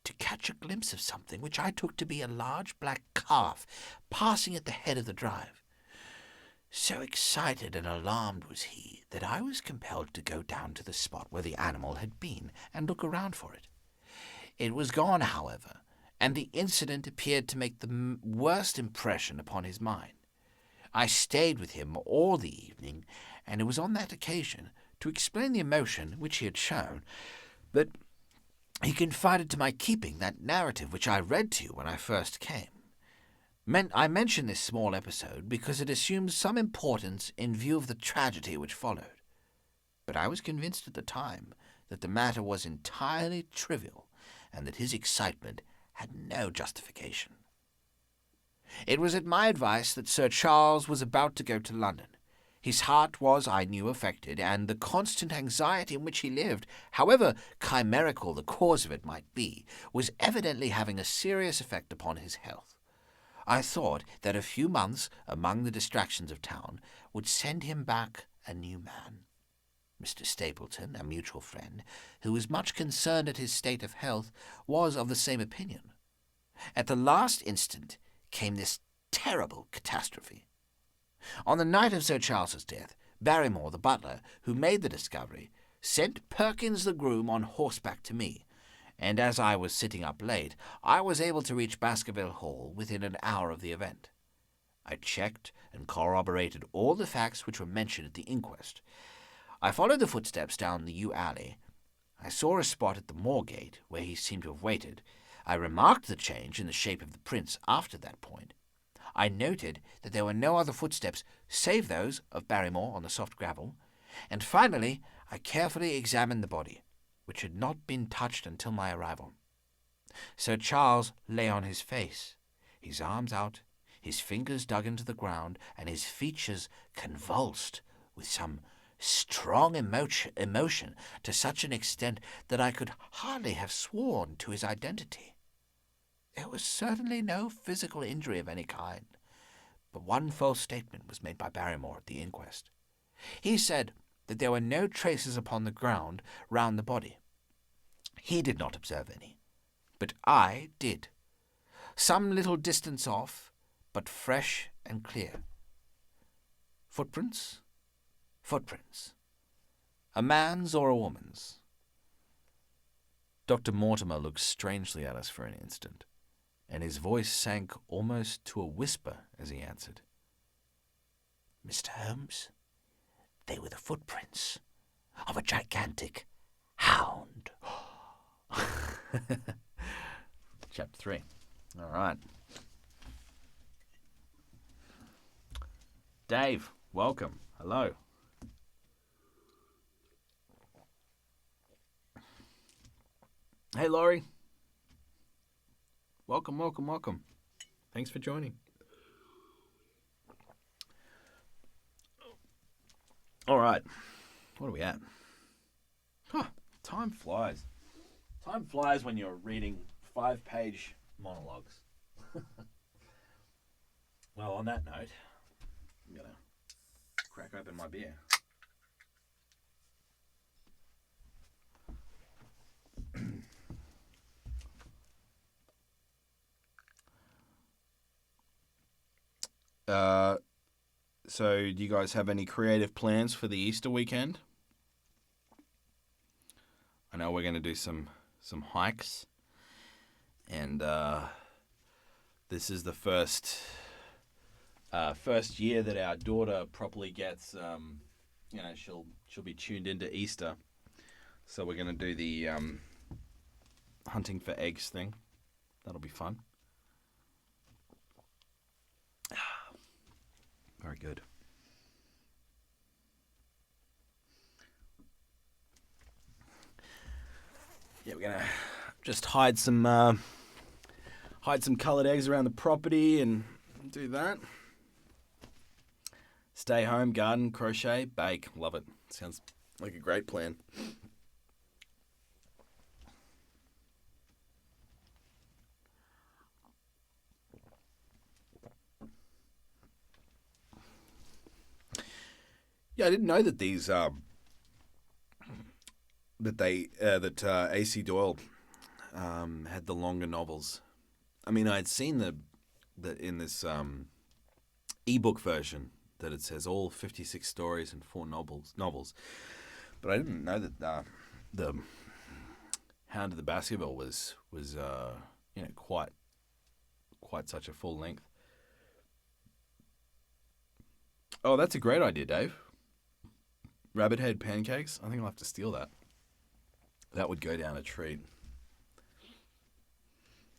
to catch a glimpse of something which I took to be a large black calf passing at the head of the drive. So excited and alarmed was he that I was compelled to go down to the spot where the animal had been and look around for it. It was gone, however, and the incident appeared to make the worst impression upon his mind. I stayed with him all the evening, and it was on that occasion, to explain the emotion which he had shown, that he confided to my keeping that narrative which I read to you when I first came. I mention this small episode because it assumes some importance in view of the tragedy which followed. But I was convinced at the time that the matter was entirely trivial, and that his excitement had no justification. It was at my advice that Sir Charles was about to go to London. His heart was, I knew, affected, and the constant anxiety in which he lived, however chimerical the cause of it might be, was evidently having a serious effect upon his health. I thought that a few months among the distractions of town would send him back a new man. Mr. Stapleton, a mutual friend, who was much concerned at his state of health, was of the same opinion. At the last instant came this terrible catastrophe. On the night of Sir Charles's death, Barrymore, the butler, who made the discovery, sent Perkins the groom on horseback to me, and as I was sitting up late, I was able to reach Baskerville Hall within an hour of the event. I checked and corroborated all the facts which were mentioned at the inquest. I followed the footsteps down the yew alley. I saw a spot at the moor gate where he seemed to have waited. I remarked the change in the shape of the prints after that point. I noted that there were no other footsteps save those of Barrymore on the soft gravel, and finally I carefully examined the body, which had not been touched until my arrival. Sir Charles lay on his face, his arms out, his fingers dug into the ground, and his features convulsed with some strong emotion to such an extent that I could hardly have sworn to his identity. There was certainly no physical injury of any kind, but one false statement was made by Barrymore at the inquest. He said that there were no traces upon the ground round the body. He did not observe any, but I did. Some little distance off, but fresh and clear. Footprints? Footprints. A man's or a woman's? Dr. Mortimer looked strangely at us for an instant, and his voice sank almost to a whisper as he answered. Mr. Holmes, they were the footprints of a gigantic hound. Chapter 3. All right. Dave, welcome. Hello. Hey, Laurie. Welcome, welcome, welcome. Thanks for joining. All right. What are we at? Time flies. Time flies when you're reading 5-page monologues. Well, on that note, I'm going to crack open my beer. So do you guys have any creative plans for the Easter weekend? I know we're going to do some hikes, and this is the first year that our daughter properly gets, she'll be tuned into Easter, so we're going to do the hunting for eggs thing. That'll be fun. Very good. Yeah, we're gonna just hide some coloured eggs around the property and do that. Stay home, garden, crochet, bake. Love it. Sounds like a great plan. Yeah, I didn't know that these that A.C. Doyle had the longer novels. I mean, I'd seen that in this ebook version that it says all 56 stories and 4 novels, but I didn't know that the Hound of the Baskervilles was quite such a full length. Oh, that's a great idea, Dave. Rabbit head pancakes? I think I'll have to steal that. That would go down a treat.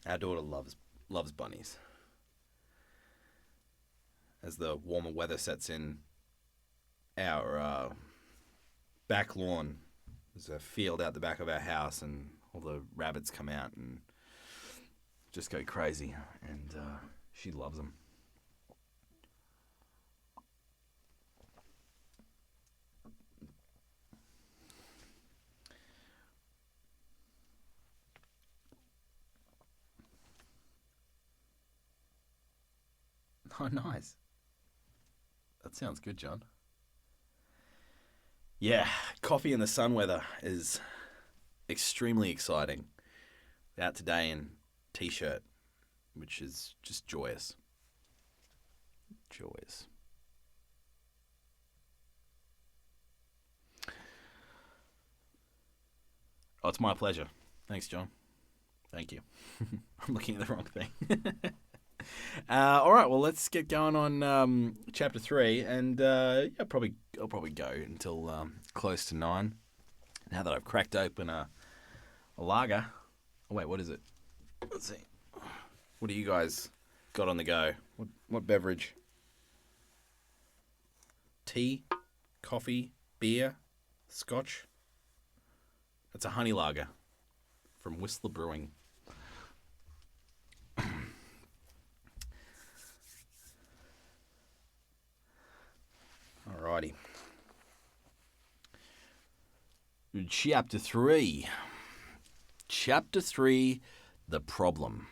Our daughter loves bunnies. As the warmer weather sets in, our back lawn, there's a field out the back of our house, and all the rabbits come out and just go crazy, and she loves them. Oh, nice. That sounds good, John. Yeah, coffee in the sun weather is extremely exciting. Out today in t-shirt, which is just joyous. Joyous. Oh, it's my pleasure. Thanks, John. Thank you. I'm looking at the wrong thing. All right, well, let's get going on chapter 3, and I'll probably go until close to 9. Now that I've cracked open a lager. Oh, wait, what is it? Let's see. What do you guys got on the go? What beverage? Tea, coffee, beer, scotch. That's a honey lager from Whistler Brewing. Alrighty. Chapter 3. Chapter 3, The Problem.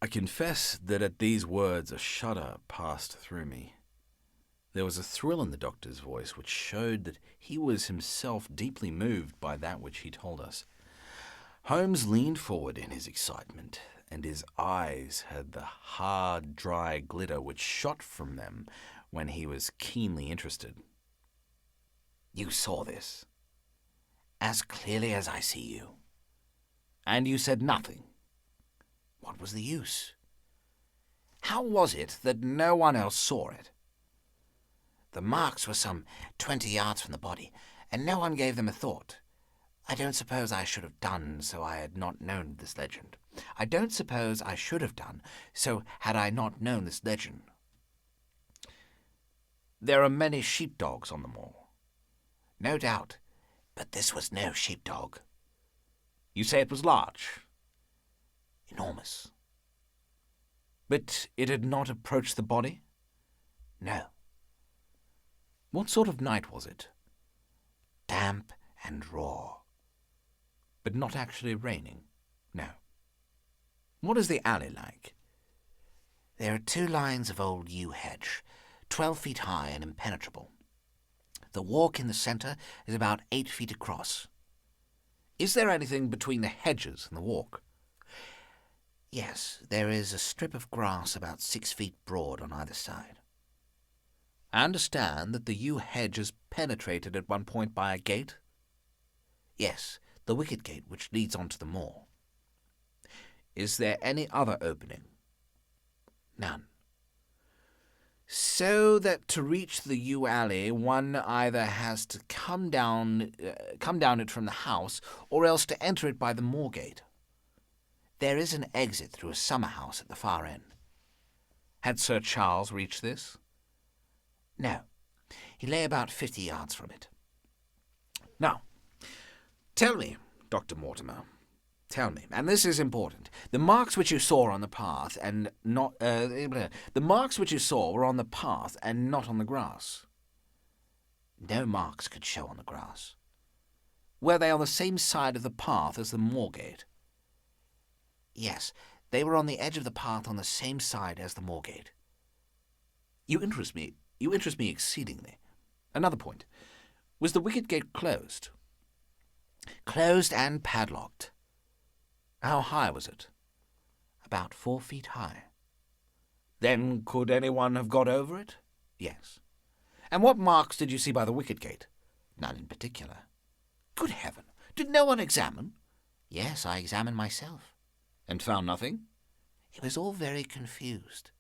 I confess that at these words a shudder passed through me. There was a thrill in the doctor's voice which showed that he was himself deeply moved by that which he told us. Holmes leaned forward in his excitement, and his eyes had the hard, dry glitter which shot from them when he was keenly interested. "You saw this, as clearly as I see you, and you said nothing. What was the use? How was it that no one else saw it? The marks were some 20 yards from the body, and no one gave them a thought. I don't suppose I should have done so I had not known this legend. I don't suppose I should have done so had I not known this legend. There are many sheepdogs on the moor. No doubt, but this was no sheepdog. You say it was large? Enormous. But it had not approached the body? No. What sort of night was it? Damp and raw. But not actually raining? No. What is the alley like? There are 2 lines of old yew hedge, 12 feet high and impenetrable. The walk in the centre is about 8 feet across. Is there anything between the hedges and the walk? Yes, there is a strip of grass about 6 feet broad on either side. I understand that the yew hedge is penetrated at one point by a gate? Yes, the wicket gate which leads on to the moor. Is there any other opening? None. So that to reach the yew alley one either has to come down it from the house, or else to enter it by the moor gate. There is an exit through a summer house at the far end. Had Sir Charles reached this? No. He lay about 50 yards from it. Now, tell me, Dr. Mortimer, tell me, and this is important, the marks which you saw on the path and not the marks which you saw were on the path and not on the grass. No marks could show on the grass. Were they on the same side of the path as the moor gate? Yes, they were on the edge of the path on the same side as the moor gate. You interest me exceedingly. Another point. Was the wicket gate closed? Closed and padlocked. How high was it? About 4 feet high. Then could anyone have got over it? Yes. And what marks did you see by the wicket gate? None in particular. Good heaven! Did no one examine? Yes, I examined myself. And found nothing? It was all very confused.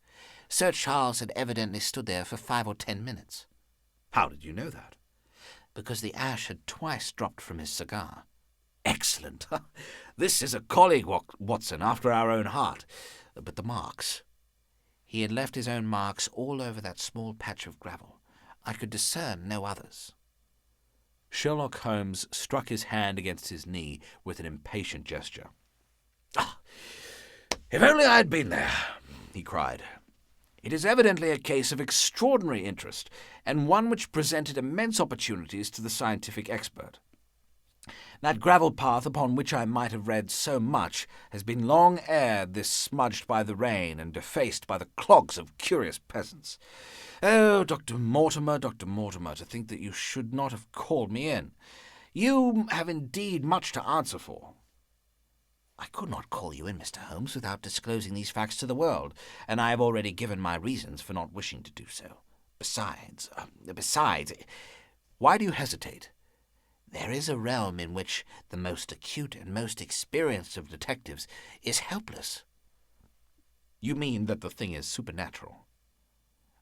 Sir Charles had evidently stood there for 5 or 10 minutes. How did you know that? Because the ash had twice dropped from his cigar. Excellent! This is a colleague, Watson, after our own heart. But the marks. He had left his own marks all over that small patch of gravel. I could discern no others. Sherlock Holmes struck his hand against his knee with an impatient gesture. "Ah, if only I had been there," he cried. "It is evidently a case of extraordinary interest, and one which presented immense opportunities to the scientific expert. That gravel path upon which I might have read so much has been long ere this smudged by the rain and defaced by the clogs of curious peasants. Oh, Dr. Mortimer, to think that you should not have called me in. You have indeed much to answer for." "I could not call you in, Mr. Holmes, without disclosing these facts to the world, and I have already given my reasons for not wishing to do so. Besides, why do you hesitate? There is a realm in which the most acute and most experienced of detectives is helpless. You mean that the thing is supernatural?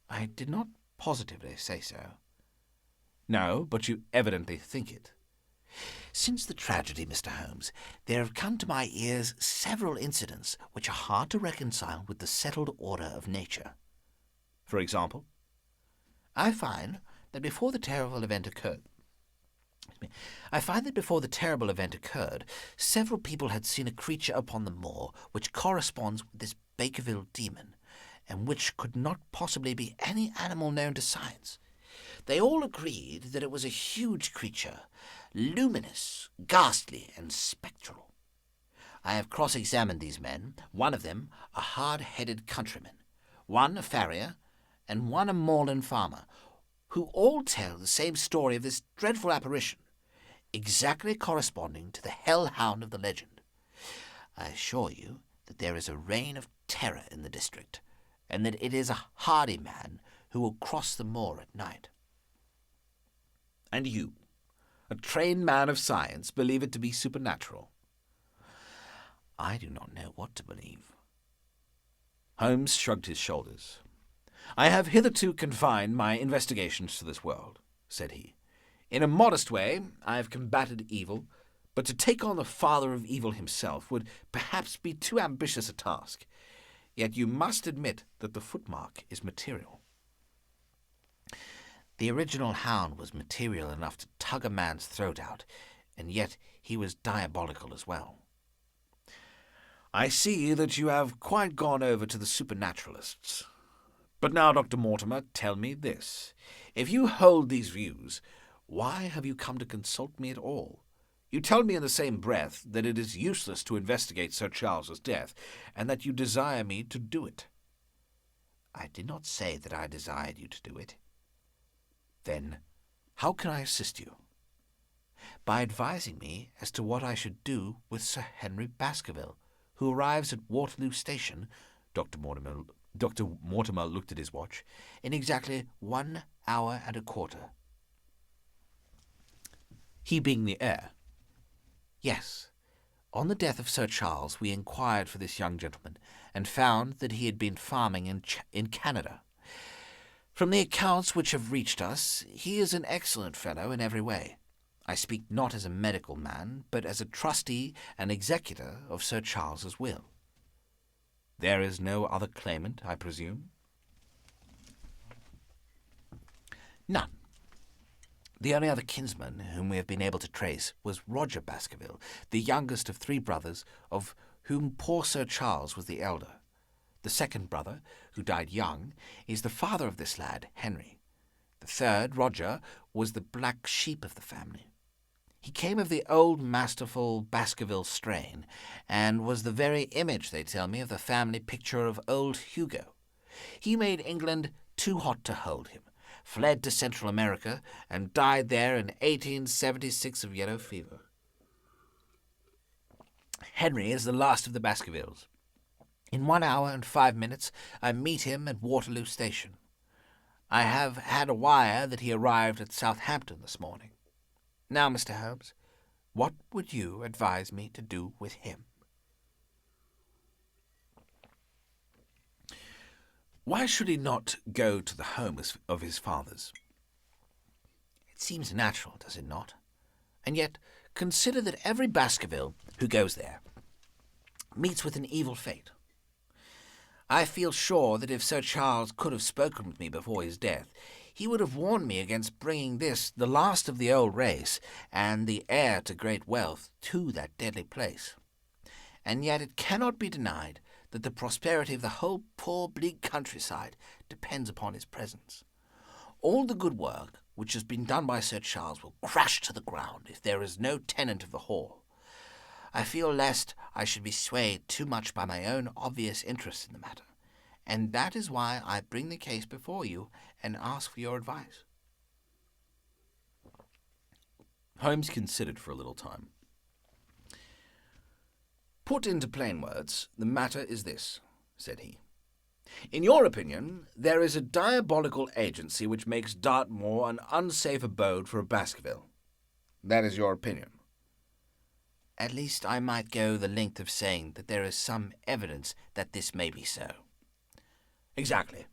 I did not positively say so. No, but you evidently think it. Since the tragedy, Mr. Holmes, there have come to my ears several incidents which are hard to reconcile with the settled order of nature. For example? I find that before the terrible event occurred, several people had seen a creature upon the moor which corresponds with this Baskerville demon, and which could not possibly be any animal known to science. They all agreed that it was a huge creature, luminous, ghastly, and spectral. I have cross-examined these men, one of them a hard-headed countryman, one a farrier, and one a moorland farmer, who all tell the same story of this dreadful apparition, exactly corresponding to the hell-hound of the legend. I assure you that there is a reign of terror in the district, and that it is a hardy man who will cross the moor at night. And you, a trained man of science, believe it to be supernatural? I do not know what to believe. Holmes shrugged his shoulders. I have hitherto confined my investigations to this world, said he. In a modest way, I have combated evil, but to take on the father of evil himself would perhaps be too ambitious a task. Yet you must admit that the footmark is material. The original Hound was material enough to tug a man's throat out, and yet he was diabolical as well. I see that you have quite gone over to the supernaturalists. But now, Dr. Mortimer, tell me this. If you hold these views, why have you come to consult me at all? You tell me in the same breath that it is useless to investigate Sir Charles's death, and that you desire me to do it. I did not say that I desired you to do it. Then, how can I assist you? By advising me as to what I should do with Sir Henry Baskerville, who arrives at Waterloo Station, Dr. Mortimer looked at his watch, in exactly 1 hour and a quarter. He being the heir? Yes. On the death of Sir Charles, we inquired for this young gentleman, and found that he had been farming in Canada. From the accounts which have reached us, he is an excellent fellow in every way. I speak not as a medical man, but as a trustee and executor of Sir Charles's will. There is no other claimant, I presume? None. The only other kinsman whom we have been able to trace was Roger Baskerville, the youngest of 3 brothers, of whom poor Sir Charles was the elder. The second brother, who died young, is the father of this lad, Henry. The third, Roger, was the black sheep of the family. He came of the old masterful Baskerville strain, and was the very image, they tell me, of the family picture of old Hugo. He made England too hot to hold him, fled to Central America, and died there in 1876 of yellow fever. Henry is the last of the Baskervilles. In 1 hour and 5 minutes I meet him at Waterloo Station. I have had a wire that he arrived at Southampton this morning. Now, Mr. Holmes, what would you advise me to do with him? Why should he not go to the home of his fathers? It seems natural, does it not? And yet, consider that every Baskerville who goes there meets with an evil fate. I feel sure that if Sir Charles could have spoken with me before his death, he would have warned me against bringing this, the last of the old race, and the heir to great wealth, to that deadly place. And yet it cannot be denied that the prosperity of the whole poor bleak countryside depends upon his presence. All the good work which has been done by Sir Charles will crash to the ground if there is no tenant of the hall. I feel lest I should be swayed too much by my own obvious interest in the matter, and that is why I bring the case before you and ask for your advice. Holmes considered for a little time. Put into plain words, the matter is this, said he. In your opinion, there is a diabolical agency which makes Dartmoor an unsafe abode for a Baskerville. That is your opinion. At least I might go the length of saying that there is some evidence that this may be so. Exactly.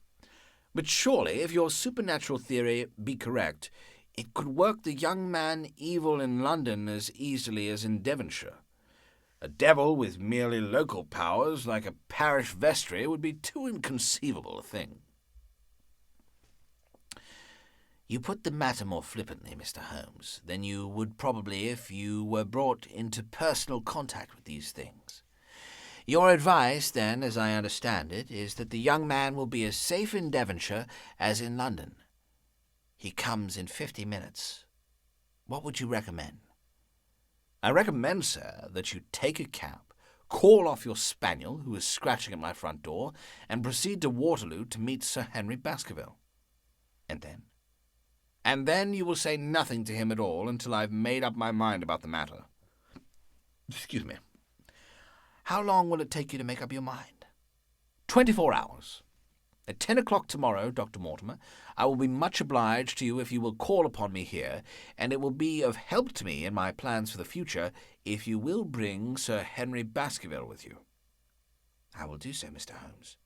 But surely, if your supernatural theory be correct, it could work the young man evil in London as easily as in Devonshire. A devil with merely local powers, like a parish vestry, would be too inconceivable a thing. You put the matter more flippantly, Mr. Holmes, than you would probably if you were brought into personal contact with these things. Your advice, then, as I understand it, is that the young man will be as safe in Devonshire as in London. He comes in 50 minutes. What would you recommend? I recommend, sir, that you take a cab, call off your spaniel, who is scratching at my front door, and proceed to Waterloo to meet Sir Henry Baskerville. And then? And then you will say nothing to him at all until I've made up my mind about the matter. Excuse me. How long will it take you to make up your mind? 24 hours. At 10 o'clock tomorrow, Dr. Mortimer, I will be much obliged to you if you will call upon me here, and it will be of help to me in my plans for the future if you will bring Sir Henry Baskerville with you. I will do so, Mr. Holmes.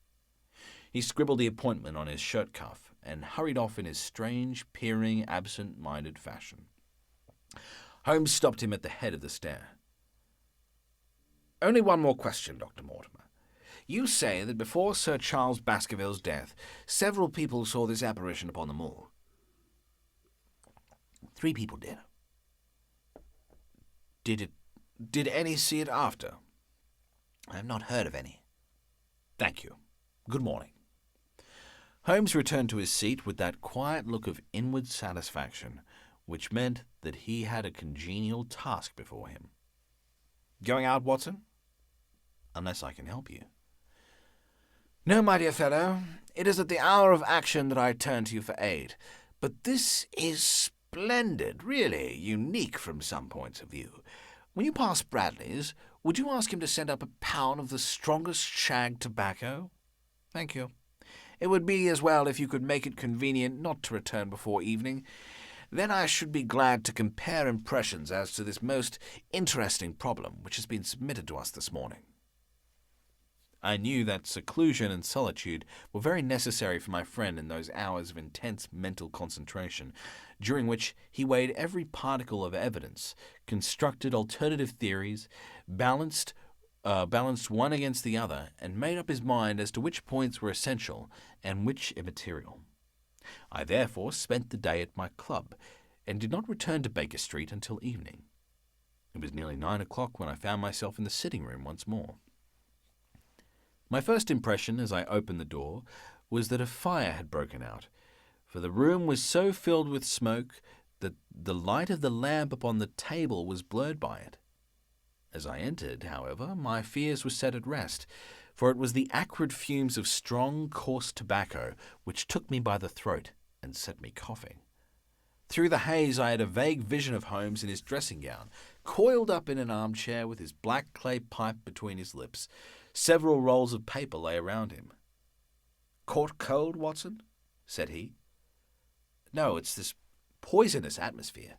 He scribbled the appointment on his shirt cuff and hurried off in his strange, peering, absent-minded fashion. Holmes stopped him at the head of the stair. Only one more question, Dr. Mortimer. You say that before Sir Charles Baskerville's death, several people saw this apparition upon the moor. 3 people did. Did any see it after? I have not heard of any. Thank you. Good morning. Holmes returned to his seat with that quiet look of inward satisfaction, which meant that he had a congenial task before him. Going out, Watson? Unless I can help you. No, my dear fellow, it is at the hour of action that I turn to you for aid. But this is splendid, really unique from some points of view. When you pass Bradley's, would you ask him to send up a pound of the strongest shag tobacco? Thank you. It would be as well if you could make it convenient not to return before evening. Then I should be glad to compare impressions as to this most interesting problem which has been submitted to us this morning. I knew that seclusion and solitude were very necessary for my friend in those hours of intense mental concentration, during which he weighed every particle of evidence, constructed alternative theories, balanced one against the other, and made up his mind as to which points were essential and which immaterial. I therefore spent the day at my club, and did not return to Baker Street until evening. It was nearly 9 o'clock when I found myself in the sitting-room once more. My first impression as I opened the door was that a fire had broken out, for the room was so filled with smoke that the light of the lamp upon the table was blurred by it. As I entered, however, my fears were set at rest, for it was the acrid fumes of strong, coarse tobacco which took me by the throat and set me coughing. Through the haze I had a vague vision of Holmes in his dressing-gown, coiled up in an armchair with his black clay pipe between his lips. Several rolls of paper lay around him. "Caught cold, Watson?" said he. "No, it's this poisonous atmosphere.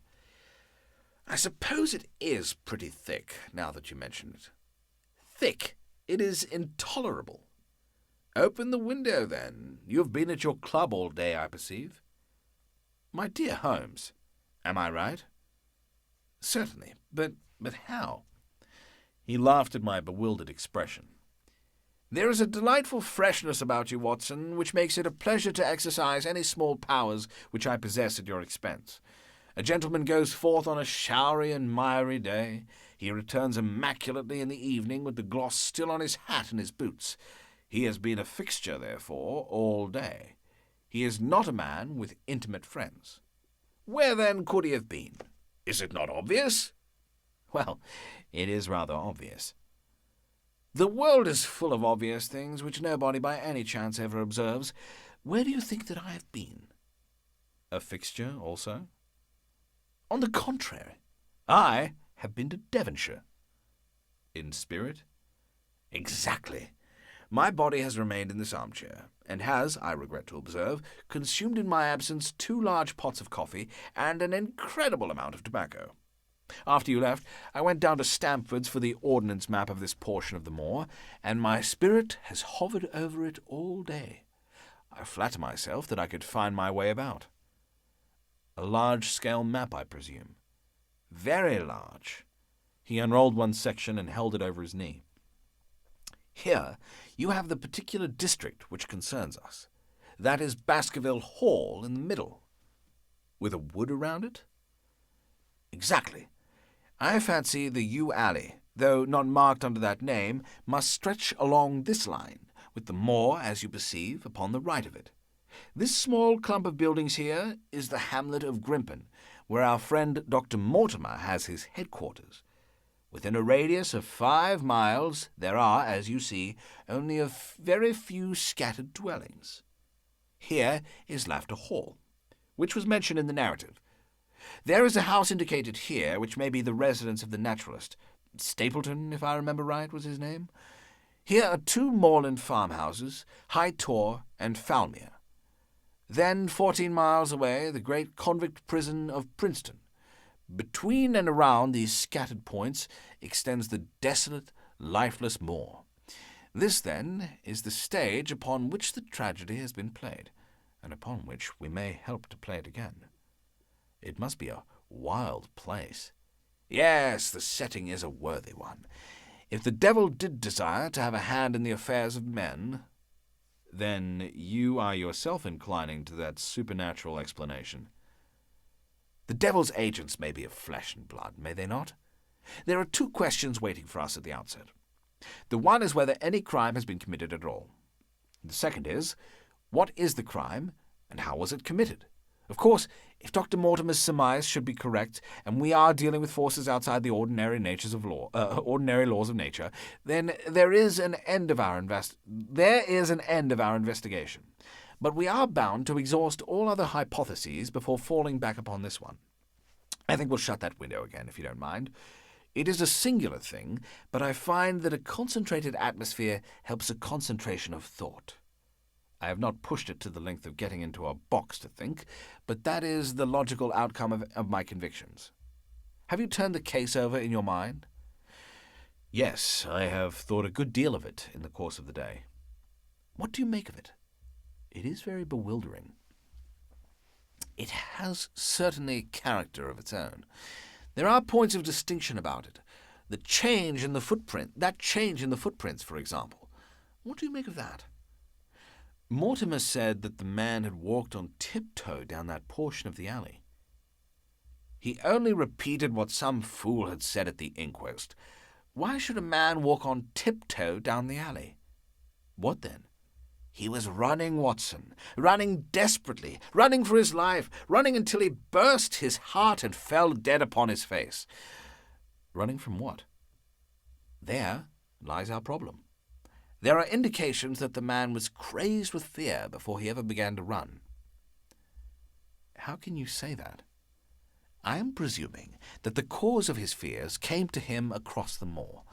I suppose it is pretty thick, now that you mention it." "Thick? It is intolerable." "Open the window, then. You have been at your club all day, I perceive." "My dear Holmes, am I right?" "Certainly, but how?" He laughed at my bewildered expression. "There is a delightful freshness about you, Watson, which makes it a pleasure to exercise any small powers which I possess at your expense. A gentleman goes forth on a showery and miry day. He returns immaculately in the evening with the gloss still on his hat and his boots. He has been a fixture, therefore, all day. He is not a man with intimate friends. Where, then, could he have been? Is it not obvious?" "Well, it is rather obvious." "The world is full of obvious things which nobody by any chance ever observes. Where do you think that I have been?" "A fixture also?" "On the contrary, I have been to Devonshire." "In spirit?" "Exactly. My body has remained in this armchair, and has, I regret to observe, consumed in my absence 2 large pots of coffee and an incredible amount of tobacco. After you left, I went down to Stamford's for the ordnance map of this portion of the moor, and my spirit has hovered over it all day. I flatter myself that I could find my way about. A large-scale map, I presume. Very large. He unrolled one section and held it over his knee. Here you have the particular district which concerns us. That is Baskerville Hall in the middle. With a wood around it? Exactly. I fancy the yew alley, though not marked under that name, must stretch along this line, with the moor, as you perceive, upon the right of it. This small clump of buildings here is the hamlet of Grimpen, where our friend Dr. Mortimer has his headquarters. Within a radius of 5 miles there are, as you see, only a very few scattered dwellings. Here is Laughter Hall, which was mentioned in the narrative. There is a house indicated here, which may be the residence of the naturalist. Stapleton, if I remember right, was his name. Here are 2 moorland farmhouses, High Tor and Falmere. Then, 14 miles away, the great convict prison of Princeton. Between and around these scattered points extends the desolate, lifeless moor. This, then, is the stage upon which the tragedy has been played, and upon which we may help to play it again. It must be a wild place. Yes, the setting is a worthy one. If the devil did desire to have a hand in the affairs of men, then you are yourself inclining to that supernatural explanation. The devil's agents may be of flesh and blood, may they not? There are 2 questions waiting for us at the outset. The one is whether any crime has been committed at all. The second is, what is the crime, and how was it committed? Of course, if Dr. Mortimer's surmise should be correct, and we are dealing with forces outside the ordinary laws of nature, then there is an end of our investigation. But we are bound to exhaust all other hypotheses before falling back upon this one. I think we'll shut that window again, if you don't mind. It is a singular thing, but I find that a concentrated atmosphere helps a concentration of thought. I have not pushed it to the length of getting into a box to think, but that is the logical outcome of my convictions. Have you turned the case over in your mind? Yes, I have thought a good deal of it in the course of the day. What do you make of it? It is very bewildering. It has certainly character of its own. There are points of distinction about it. That change in the footprints, for example. What do you make of that? Mortimer said that the man had walked on tiptoe down that portion of the alley. He only repeated what some fool had said at the inquest. Why should a man walk on tiptoe down the alley? What then? He was running, Watson, running desperately, running for his life, running until he burst his heart and fell dead upon his face. Running from what? There lies our problem. There are indications that the man was crazed with fear before he ever began to run. How can you say that? I am presuming that the cause of his fears came to him across the moor.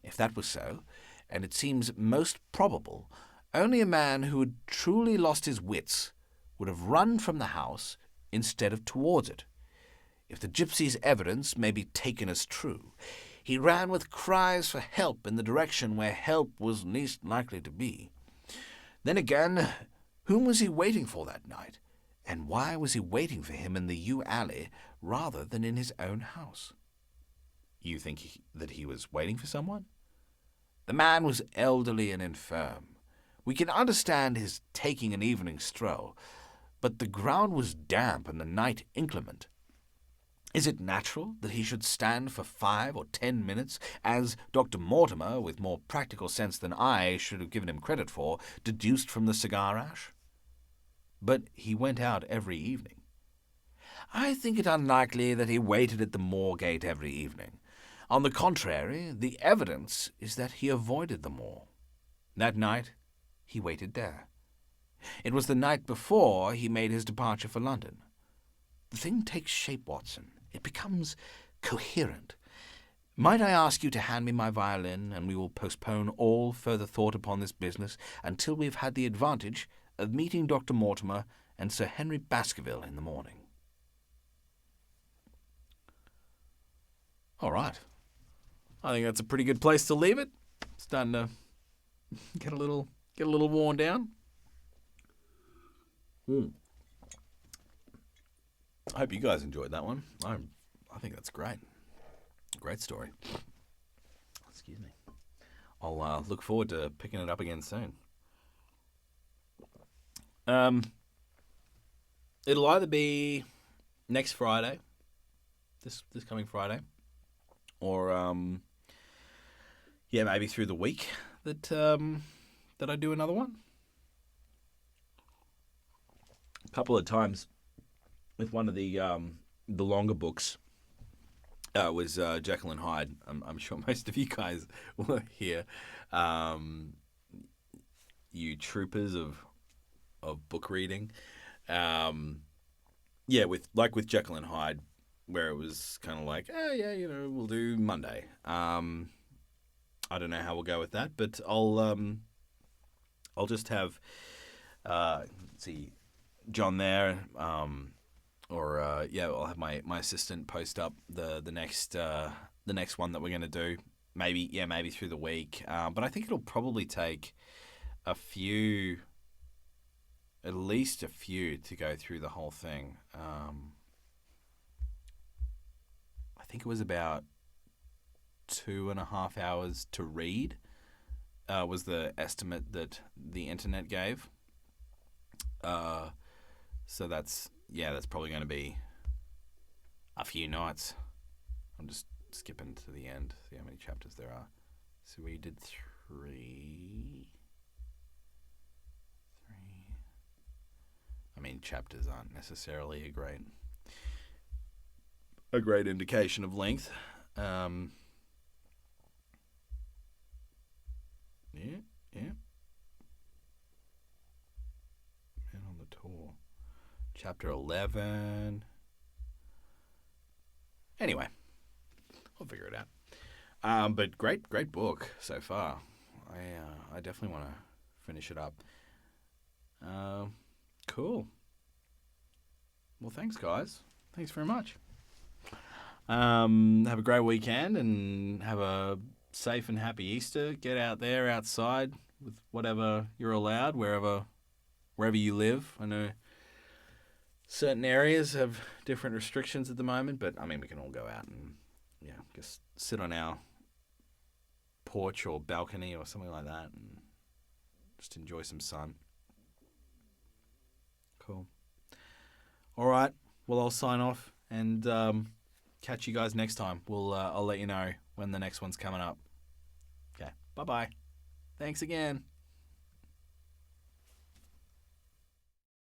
If that was so, and it seems most probable, only a man who had truly lost his wits would have run from the house instead of towards it. If the gypsy's evidence may be taken as true, he ran with cries for help in the direction where help was least likely to be. Then again, whom was he waiting for that night? And why was he waiting for him in the yew alley rather than in his own house? You think that he was waiting for someone? The man was elderly and infirm. We can understand his taking an evening stroll, but the ground was damp and the night inclement. Is it natural that he should stand for 5 or 10 minutes, as Dr. Mortimer, with more practical sense than I should have given him credit for, deduced from the cigar ash? But he went out every evening. I think it unlikely that he waited at the moor gate every evening. On the contrary, the evidence is that he avoided the moor. That night he waited there. It was the night before he made his departure for London. The thing takes shape, Watson. It becomes coherent. Might I ask you to hand me my violin, and we will postpone all further thought upon this business until we have had the advantage of meeting Dr. Mortimer and Sir Henry Baskerville in the morning. All right. I think that's a pretty good place to leave it. Starting to get a little worn down. I hope you guys enjoyed that one. I think that's great. Great story. Excuse me. I'll look forward to picking it up again soon. It'll either be next Friday, this coming Friday, or maybe through the week that I do another one. A couple of times with one of the longer books. Was Jekyll and Hyde. I'm sure most of you guys were here. You troopers of book reading. With Jekyll and Hyde, where it was kind of like, we'll do Monday. I don't know how we'll go with that, but I'll just have John there. I'll have my assistant post up the next one that we're gonna do. Maybe through the week. But I think it'll probably take at least a few to go through the whole thing. I think it was about 2.5 hours to read. Was the estimate that the internet gave. So that's probably going to be a few nights. I'm just skipping to the end, see how many chapters there are. So we did 3. I mean, chapters aren't necessarily a great indication of length. Yeah. Man on the Tour. Chapter 11. Anyway, I'll figure it out. But great book so far. I definitely want to finish it up. Cool. Well, thanks, guys. Thanks very much. Have a great weekend and have a safe and happy Easter. Get out there, outside, with whatever you're allowed, wherever you live. I know certain areas have different restrictions at the moment, but I mean, we can all go out and just sit on our porch or balcony or something like that and just enjoy some sun. Cool. All right. Well, I'll sign off and catch you guys next time. I'll let you know when the next one's coming up. Okay. Bye-bye. Thanks again.